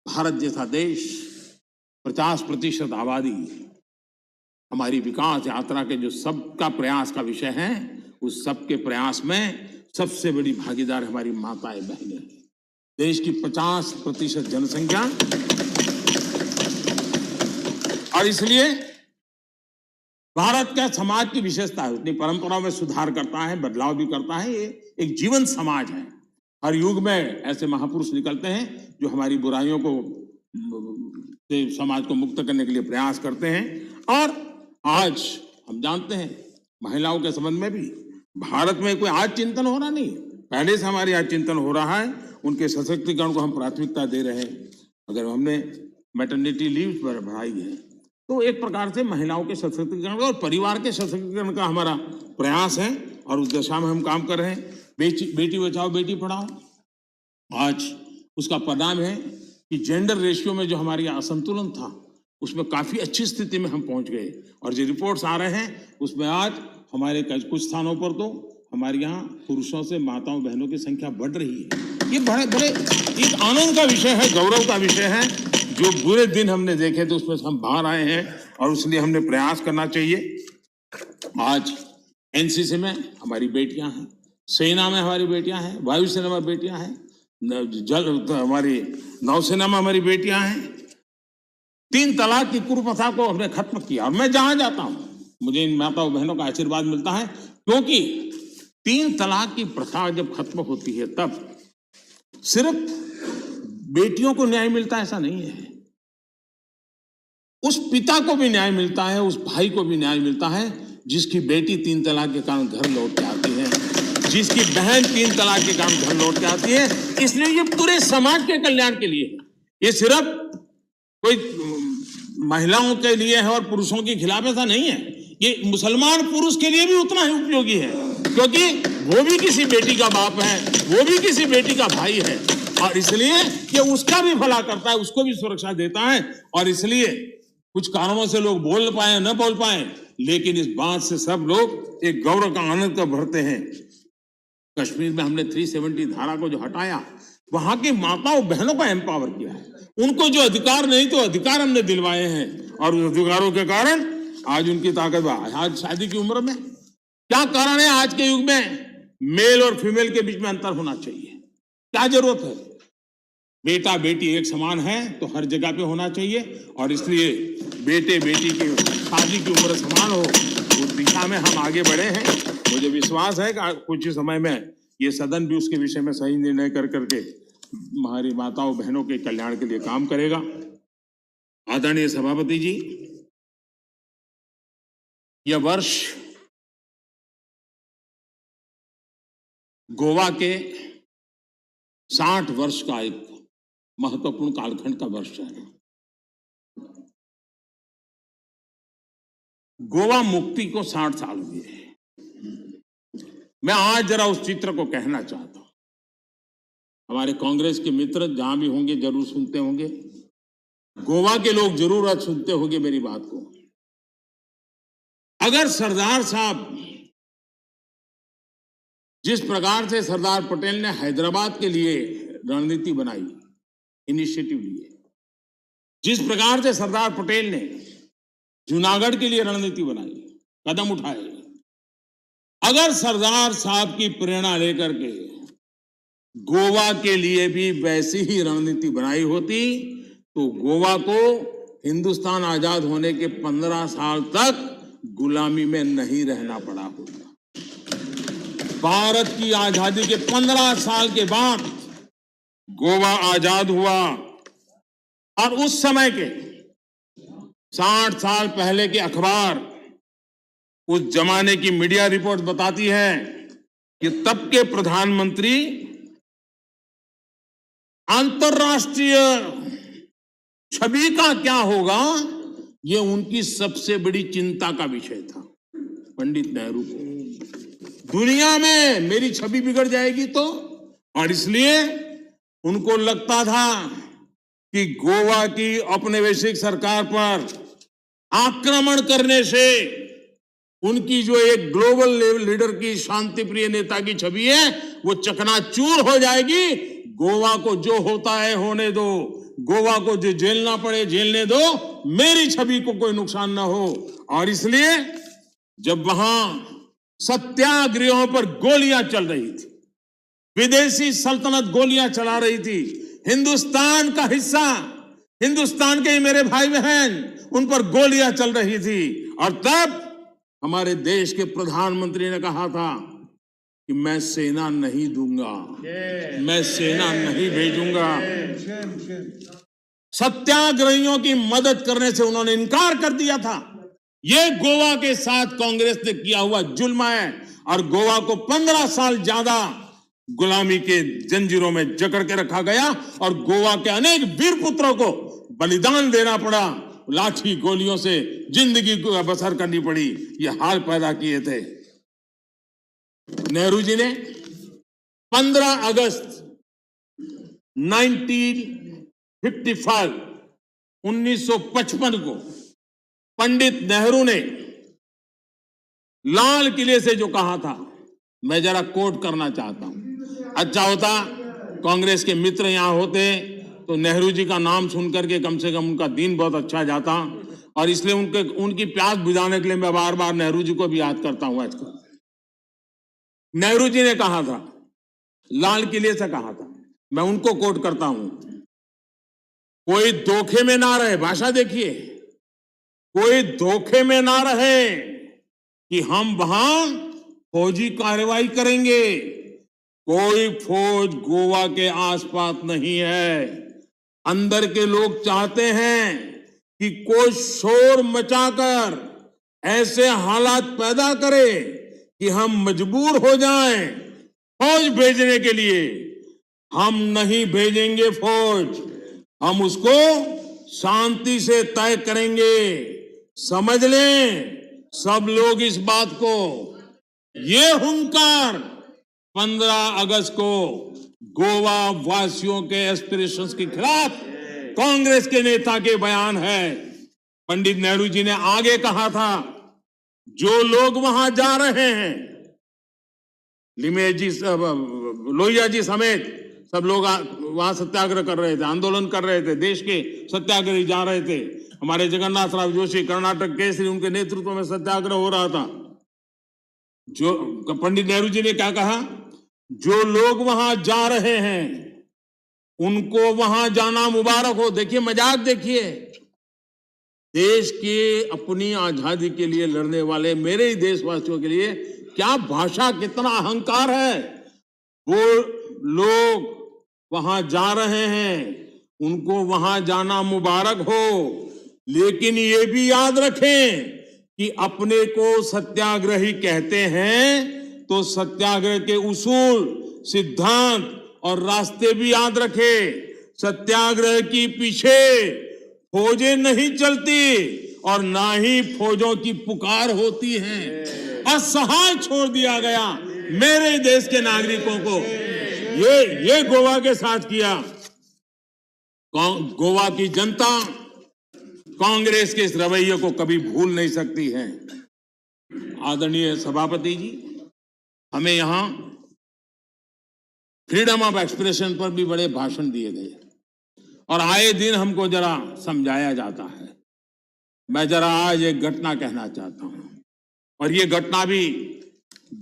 भारत जैसा देश 50% आबादी हमारी विकास यात्रा के जो सबका प्रयास का विषय है, उस सबके प्रयास में सबसे बड़ी भागीदार हमारी माताएं बहनें। देश की 50% जनसंख्या, और इसलिए भारत का समाज की विशेषता है, अपनी परंपराओं में सुधार करता है, बदलाव भी करता है। ये एक जीवन समाज है। हर युग में ऐसे महापुरुष निकलते हैं जो हमारी बुराइयों को से समाज को मुक्त करने के लिए प्रयास करते हैं। और आज हम जानते हैं महिलाओं के संबंध में भी भारत में कोई आज चिंतन हो रहा नहीं, पहले से हमारे आज चिंतन हो रहा है। उनके सशक्तिकरण को हम प्राथमिकता दे रहे हैं। अगर हमने मैटरनिटी लीव बढ़ाई है तो एक प्रकार से महिलाओं के सशक्तिकरण और परिवार के सशक्तिकरण का हमारा प्रयास है और उस दिशा में हम काम कर रहे हैं। बेटी बचाओ बेटी पढ़ाओ, आज उसका परिणाम है कि जेंडर रेशियो में जो हमारी असंतुलन था, उसमें काफी अच्छी स्थिति में हम पहुंच गए। और जो रिपोर्ट्स आ रहे हैं उसमें आज हमारे कुछ स्थानों पर तो हमारे यहाँ पुरुषों से माताओं बहनों की संख्या बढ़ रही है। ये बड़े एक आनंद का विषय है, गौरव का विषय है। जो बुरे दिन हमने देखे तो उसमें हम बाहर आए हैं और इसलिए हमने प्रयास करना चाहिए। आज एनसीसी में हमारी बेटियां हैं, सेना में हमारी बेटियां हैं, वायुसेना में बेटियां हैं, हमारी नौसेना में हमारी बेटियां हैं। 3 तलाक की कुप्रथा को हमने खत्म किया और मैं जहां जाता हूं मुझे इन माताओं बहनों का आशीर्वाद मिलता है, क्योंकि 3 तलाक की प्रथा जब खत्म होती है तब सिर्फ बेटियों को न्याय मिलता है ऐसा नहीं है, उस पिता को भी न्याय मिलता है, उस भाई को भी न्याय मिलता है जिसकी बेटी 3 तलाक के कारण घर लौट के आती है, जिसकी बहन 3 तलाक के कारण घर लौट के आती है। इसलिए ये पूरे समाज के कल्याण के लिए है, ये सिर्फ कोई महिलाओं के लिए है और पुरुषों के खिलाफ ऐसा नहीं है। ये मुसलमान पुरुष के लिए भी उतना ही उपयोगी है, क्योंकि वो भी किसी बेटी का बाप है, वो भी किसी बेटी का भाई है, और इसलिए ये उसका भी भला करता है, उसको भी सुरक्षा देता है। और इसलिए कुछ कारणों से लोग बोल पाए न बोल पाए, लेकिन इस बात से सब लोग एक गौरव का आनंद का भरते हैं। कश्मीर में हमने 370 धारा को जो हटाया, वहां की माताओं बहनों को एम्पावर किया है, उनको जो अधिकार नहीं तो अधिकार हमने दिलवाए हैं, और उस अधिकारों के कारण आज उनकी ताकत। आज शादी की उम्र में क्या कारण है? आज के युग में मेल और फीमेल के बीच में अंतर होना चाहिए, क्या जरूरत है? बेटा बेटी एक समान है तो हर जगह पे होना चाहिए, और इसलिए बेटे बेटी की शादी की उम्र समान हो, उस दिशा में हम आगे बढ़े हैं। मुझे विश्वास है कि कुछ ही समय में ये सदन भी उसके विषय में सही निर्णय कर करके हमारी माताओं बहनों के कल्याण के लिए काम करेगा। आदरणीय सभापति जी, यह वर्ष गोवा के 60 वर्ष का एक महत्वपूर्ण कालखंड का वर्ष है। गोवा मुक्ति को 60 साल हुए। मैं आज जरा उस चित्र को कहना चाहता हूं। हमारे कांग्रेस के मित्र जहां भी होंगे जरूर सुनते होंगे, गोवा के लोग जरूर आज सुनते होंगे मेरी बात को। अगर सरदार साहब जिस प्रकार से सरदार पटेल ने हैदराबाद के लिए रणनीति बनाई, इनिशिएटिव लिए, जिस प्रकार से सरदार पटेल ने जूनागढ़ के लिए रणनीति बनाई, कदम उठाए, अगर सरदार साहब की प्रेरणा लेकर के गोवा के लिए भी वैसी ही रणनीति बनाई होती तो गोवा को हिंदुस्तान आजाद होने के 15 साल तक गुलामी में नहीं रहना पड़ा होता। भारत की आजादी के 15 साल के बाद गोवा आजाद हुआ और उस समय के 60 साल पहले के अखबार, उस जमाने की मीडिया रिपोर्ट बताती है कि तब के प्रधानमंत्री अंतर्राष्ट्रीय छवि का क्या होगा, ये उनकी सबसे बड़ी चिंता का विषय था। पंडित नेहरू को दुनिया में मेरी छवि बिगड़ जाएगी तो, और इसलिए उनको लगता था कि गोवा की औपनिवेशिक सरकार पर आक्रमण करने से उनकी जो एक ग्लोबल लीडर की, शांति प्रिय नेता की छवि है, वो चकनाचूर हो जाएगी। गोवा को जो होता है होने दो, गोवा को जो झेलना पड़े झेलने दो, मेरी छवि को कोई नुकसान ना हो। और इसलिए जब वहां सत्याग्रहों पर गोलियां चल रही थी, विदेशी सल्तनत गोलियां चला रही थी, हिंदुस्तान का हिस्सा, हिंदुस्तान के ही मेरे भाई बहन, उन पर गोलियां चल रही थी, और तब हमारे देश के प्रधानमंत्री ने कहा था कि मैं सेना नहीं दूंगा, मैं सेना नहीं भेजूंगा। सत्याग्रहियों की मदद करने से उन्होंने इनकार कर दिया था। ये गोवा के साथ कांग्रेस ने किया हुआ जुल्म है, और गोवा को 15 साल ज्यादा गुलामी के जंजीरों में जकड़ के रखा गया, और गोवा के अनेक वीर पुत्रों को बलिदान देना पड़ा, लाठी गोलियों से जिंदगी को बसर करनी पड़ी। ये हाल पैदा किए थे। नेहरू जी ने 15 अगस्त 1955 को पंडित नेहरू ने लाल किले से जो कहा था, मैं जरा कोट करना चाहता हूं। अच्छा होता कांग्रेस के मित्र यहां होते तो नेहरू जी का नाम सुनकर के कम से कम उनका दिन बहुत अच्छा जाता, और इसलिए उनकी प्यास बुझाने के लिए मैं बार बार नेहरू जी को भी याद करता हूं। आजकल नेहरू जी ने कहा था, लाल किले से कहा था, मैं उनको कोट करता हूं, कोई धोखे में ना रहे, भाषा देखिए, कोई धोखे में ना रहे कि हम वहां फौजी कार्रवाई करेंगे। कोई फौज गोवा के आसपास नहीं है। अंदर के लोग चाहते हैं कि कोई शोर मचाकर ऐसे हालात पैदा करे कि हम मजबूर हो जाएं फौज भेजने के लिए। हम नहीं भेजेंगे फौज, हम उसको शांति से तय करेंगे। समझ लें सब लोग इस बात को। ये हुंकार 15 अगस्त को गोवा वासियों के एस्पिरेशंस के खिलाफ कांग्रेस के नेता के बयान है। पंडित नेहरू जी ने आगे कहा था, जो लोग वहां जा रहे हैं, लिमेज जी, लोहिया जी समेत सब लोग वहां सत्याग्रह कर रहे थे, आंदोलन कर रहे थे, देश के सत्याग्रही जा रहे थे। हमारे जगन्नाथ राव जोशी, कर्नाटक केसरी, उनके नेतृत्व में सत्याग्रह हो रहा था। जो पंडित नेहरू जी ने क्या कहा, जो लोग वहां जा रहे हैं उनको वहां जाना मुबारक हो। देखिए मजाक, देखिए देश के अपनी आजादी के लिए लड़ने वाले मेरे ही देशवासियों के लिए क्या भाषा, कितना अहंकार है। वो लोग वहां जा रहे हैं, उनको वहां जाना मुबारक हो, लेकिन ये भी याद रखें कि अपने को सत्याग्रही कहते हैं तो सत्याग्रह के उसूल, सिद्धांत और रास्ते भी याद रखें। सत्याग्रह की पीछे फौजें नहीं चलती और ना ही फौजों की पुकार होती है। असहाय छोड़ दिया गया मेरे देश के नागरिकों को। ये गोवा के साथ किया। गोवा की जनता कांग्रेस के इस रवैये को कभी भूल नहीं सकती है। आदरणीय सभापति जी, हमें यहाँ फ्रीडम ऑफ एक्सप्रेशन पर भी बड़े भाषण दिए गए और आए दिन हमको जरा समझाया जाता है। मैं जरा आज एक घटना कहना चाहता हूं और ये घटना भी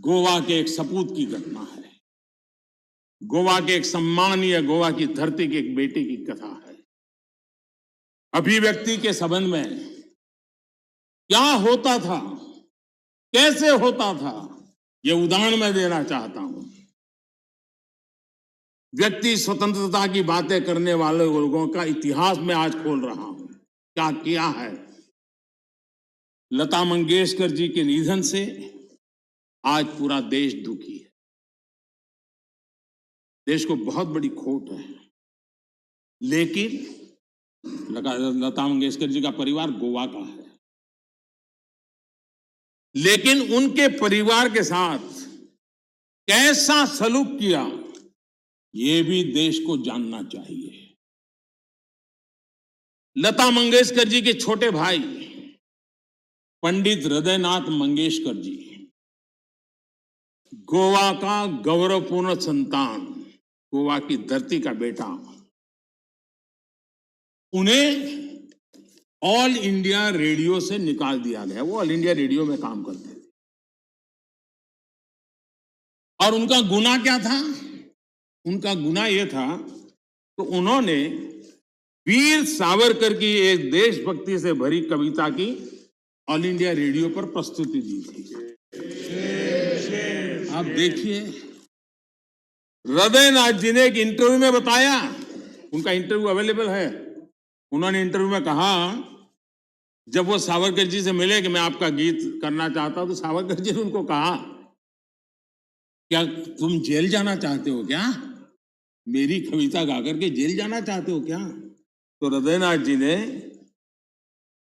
गोवा के एक सपूत की घटना है। गोवा के एक सम्मानीय गोवा की धरती की एक बेटी की कथा है। अभिव्यक्ति के संबंध में क्या होता था, कैसे होता था, ये उदाहरण मैं देना चाहता हूं। व्यक्ति स्वतंत्रता की बातें करने वाले लोगों का इतिहास में आज खोल रहा हूं। क्या किया है। लता मंगेशकर जी के निधन से आज पूरा देश दुखी है। देश को बहुत बड़ी खोट है। लेकिन लता मंगेशकर जी का परिवार गोवा का है, लेकिन उनके परिवार के साथ कैसा सलूक किया ये भी देश को जानना चाहिए। लता मंगेशकर जी के छोटे भाई पंडित हृदयनाथ मंगेशकर जी, गोवा का गौरवपूर्ण संतान, गोवा की धरती का बेटा, उन्हें ऑल इंडिया रेडियो से निकाल दिया गया। वो ऑल इंडिया रेडियो में काम करते थे और उनका गुनाह क्या था? उनका गुनाह यह था तो उन्होंने वीर सावरकर की एक देशभक्ति से भरी कविता की ऑल इंडिया रेडियो पर प्रस्तुति दी थी। आप देखिए, हृदयनाथ जी ने एक इंटरव्यू में बताया, उनका इंटरव्यू अवेलेबल है। उन्होंने इंटरव्यू में कहा, जब वो सावरकर जी से मिले कि मैं आपका गीत करना चाहता हूं, तो सावरकर जी ने उनको कहा, क्या तुम जेल जाना चाहते हो क्या? मेरी कविता गाकर के जेल जाना चाहते हो क्या? तो हृदयनाथ जी ने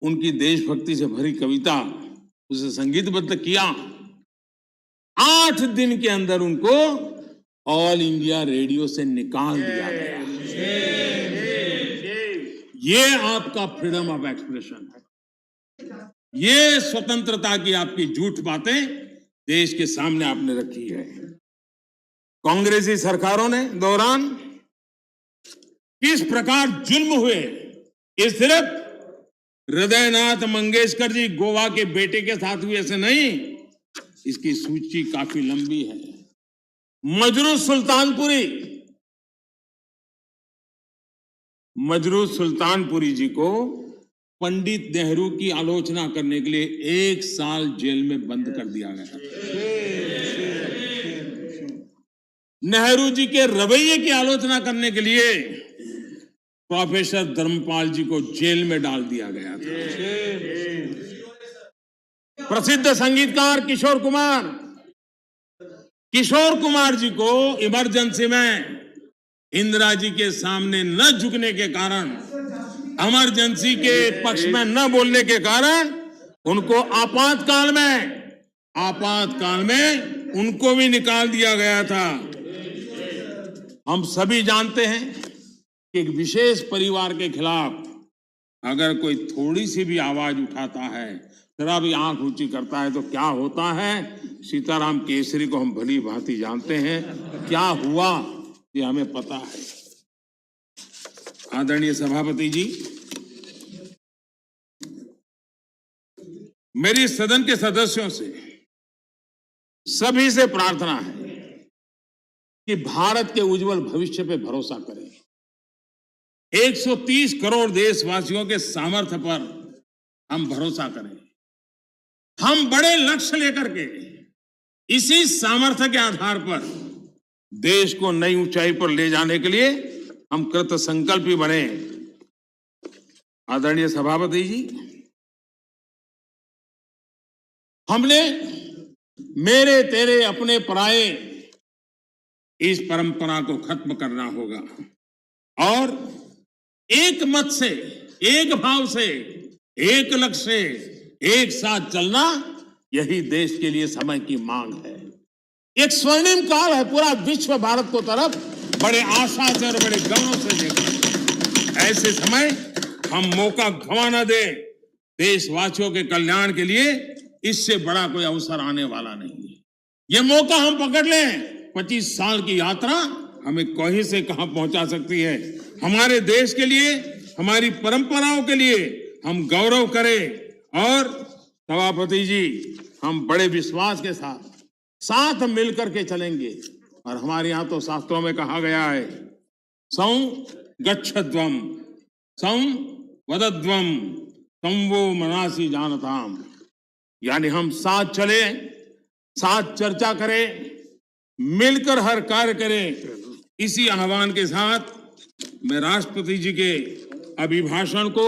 उनकी देशभक्ति से भरी कविता उसे संगीतबद्ध किया। 8 दिन के अंदर उनको ऑल इंडिया रेडियो से निकाल दिया गया। ये आपका फ्रीडम ऑफ एक्सप्रेशन है। ये स्वतंत्रता की आपकी झूठ बातें देश के सामने आपने रखी है। कांग्रेसी सरकारों ने दौरान किस प्रकार जुल्म हुए, ये सिर्फ हृदयनाथ मंगेशकर जी गोवा के बेटे के साथ हुए ऐसे नहीं, इसकी सूची काफी लंबी है। मजरू सुल्तानपुरी जी को पंडित नेहरू की आलोचना करने के लिए 1 साल जेल में बंद कर दिया गया। नेहरू जी के रवैये की आलोचना करने के लिए प्रोफेसर धर्मपाल जी को जेल में डाल दिया गया था। प्रसिद्ध संगीतकार किशोर कुमार जी को इमरजेंसी में इंदिरा जी के सामने न झुकने के कारण, इमरजेंसी के पक्ष में न बोलने के कारण उनको आपातकाल में उनको भी निकाल दिया गया था। हम सभी जानते हैं कि एक विशेष परिवार के खिलाफ अगर कोई थोड़ी सी भी आवाज उठाता है, जरा भी आंख ऊंची करता है, तो क्या होता है। सीताराम केसरी को हम भली भांति जानते हैं, क्या हुआ ये हमें पता है। आदरणीय सभापति जी, मेरी सदन के सदस्यों से, सभी से प्रार्थना है कि भारत के उज्जवल भविष्य पे भरोसा करें। 130 करोड़ देशवासियों के सामर्थ्य पर हम भरोसा करें। हम बड़े लक्ष्य लेकर के इसी सामर्थ्य के आधार पर देश को नई ऊंचाई पर ले जाने के लिए हम कृत संकल्पी बने। आदरणीय सभापति जी, हमने मेरे तेरे अपने पराये इस परंपरा को खत्म करना होगा और एक मत से, एक भाव से, एक लक्ष्य से एक साथ चलना, यही देश के लिए समय की मांग है। एक स्वर्णिम काल है। पूरा विश्व भारत को तरफ बड़े आशा से और बड़े गौरव से देखा। ऐसे समय हम मौका गंवा न दें। देशवासियों के कल्याण के लिए इससे बड़ा कोई अवसर आने वाला नहीं है। ये मौका हम पकड़ लें, 25 साल की यात्रा हमें कहीं से कहां पहुंचा सकती है। हमारे देश के लिए, हमारी परंपराओं के लिए हम गौरव करें। और सभापति जी, हम बड़े विश्वास के साथ मिलकर के चलेंगे। और हमारे यहां तो शास्त्रों में कहा गया है, सं गच्छध्वम सं वदध्वम संवो मनासी जानताम, यानी हम साथ चले, साथ चर्चा करें, मिलकर हर कार्य करें। इसी आह्वान के साथ मैं राष्ट्रपति जी के अभिभाषण को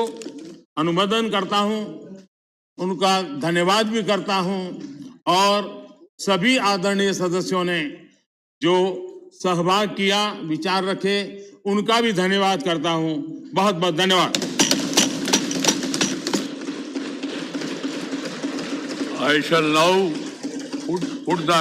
अनुमोदन करता हूं, उनका धन्यवाद भी करता हूं। और सभी आदरणीय सदस्यों ने जो सहभाग किया, विचार रखे, उनका भी धन्यवाद करता हूं। बहुत बहुत धन्यवाद। I shall now put the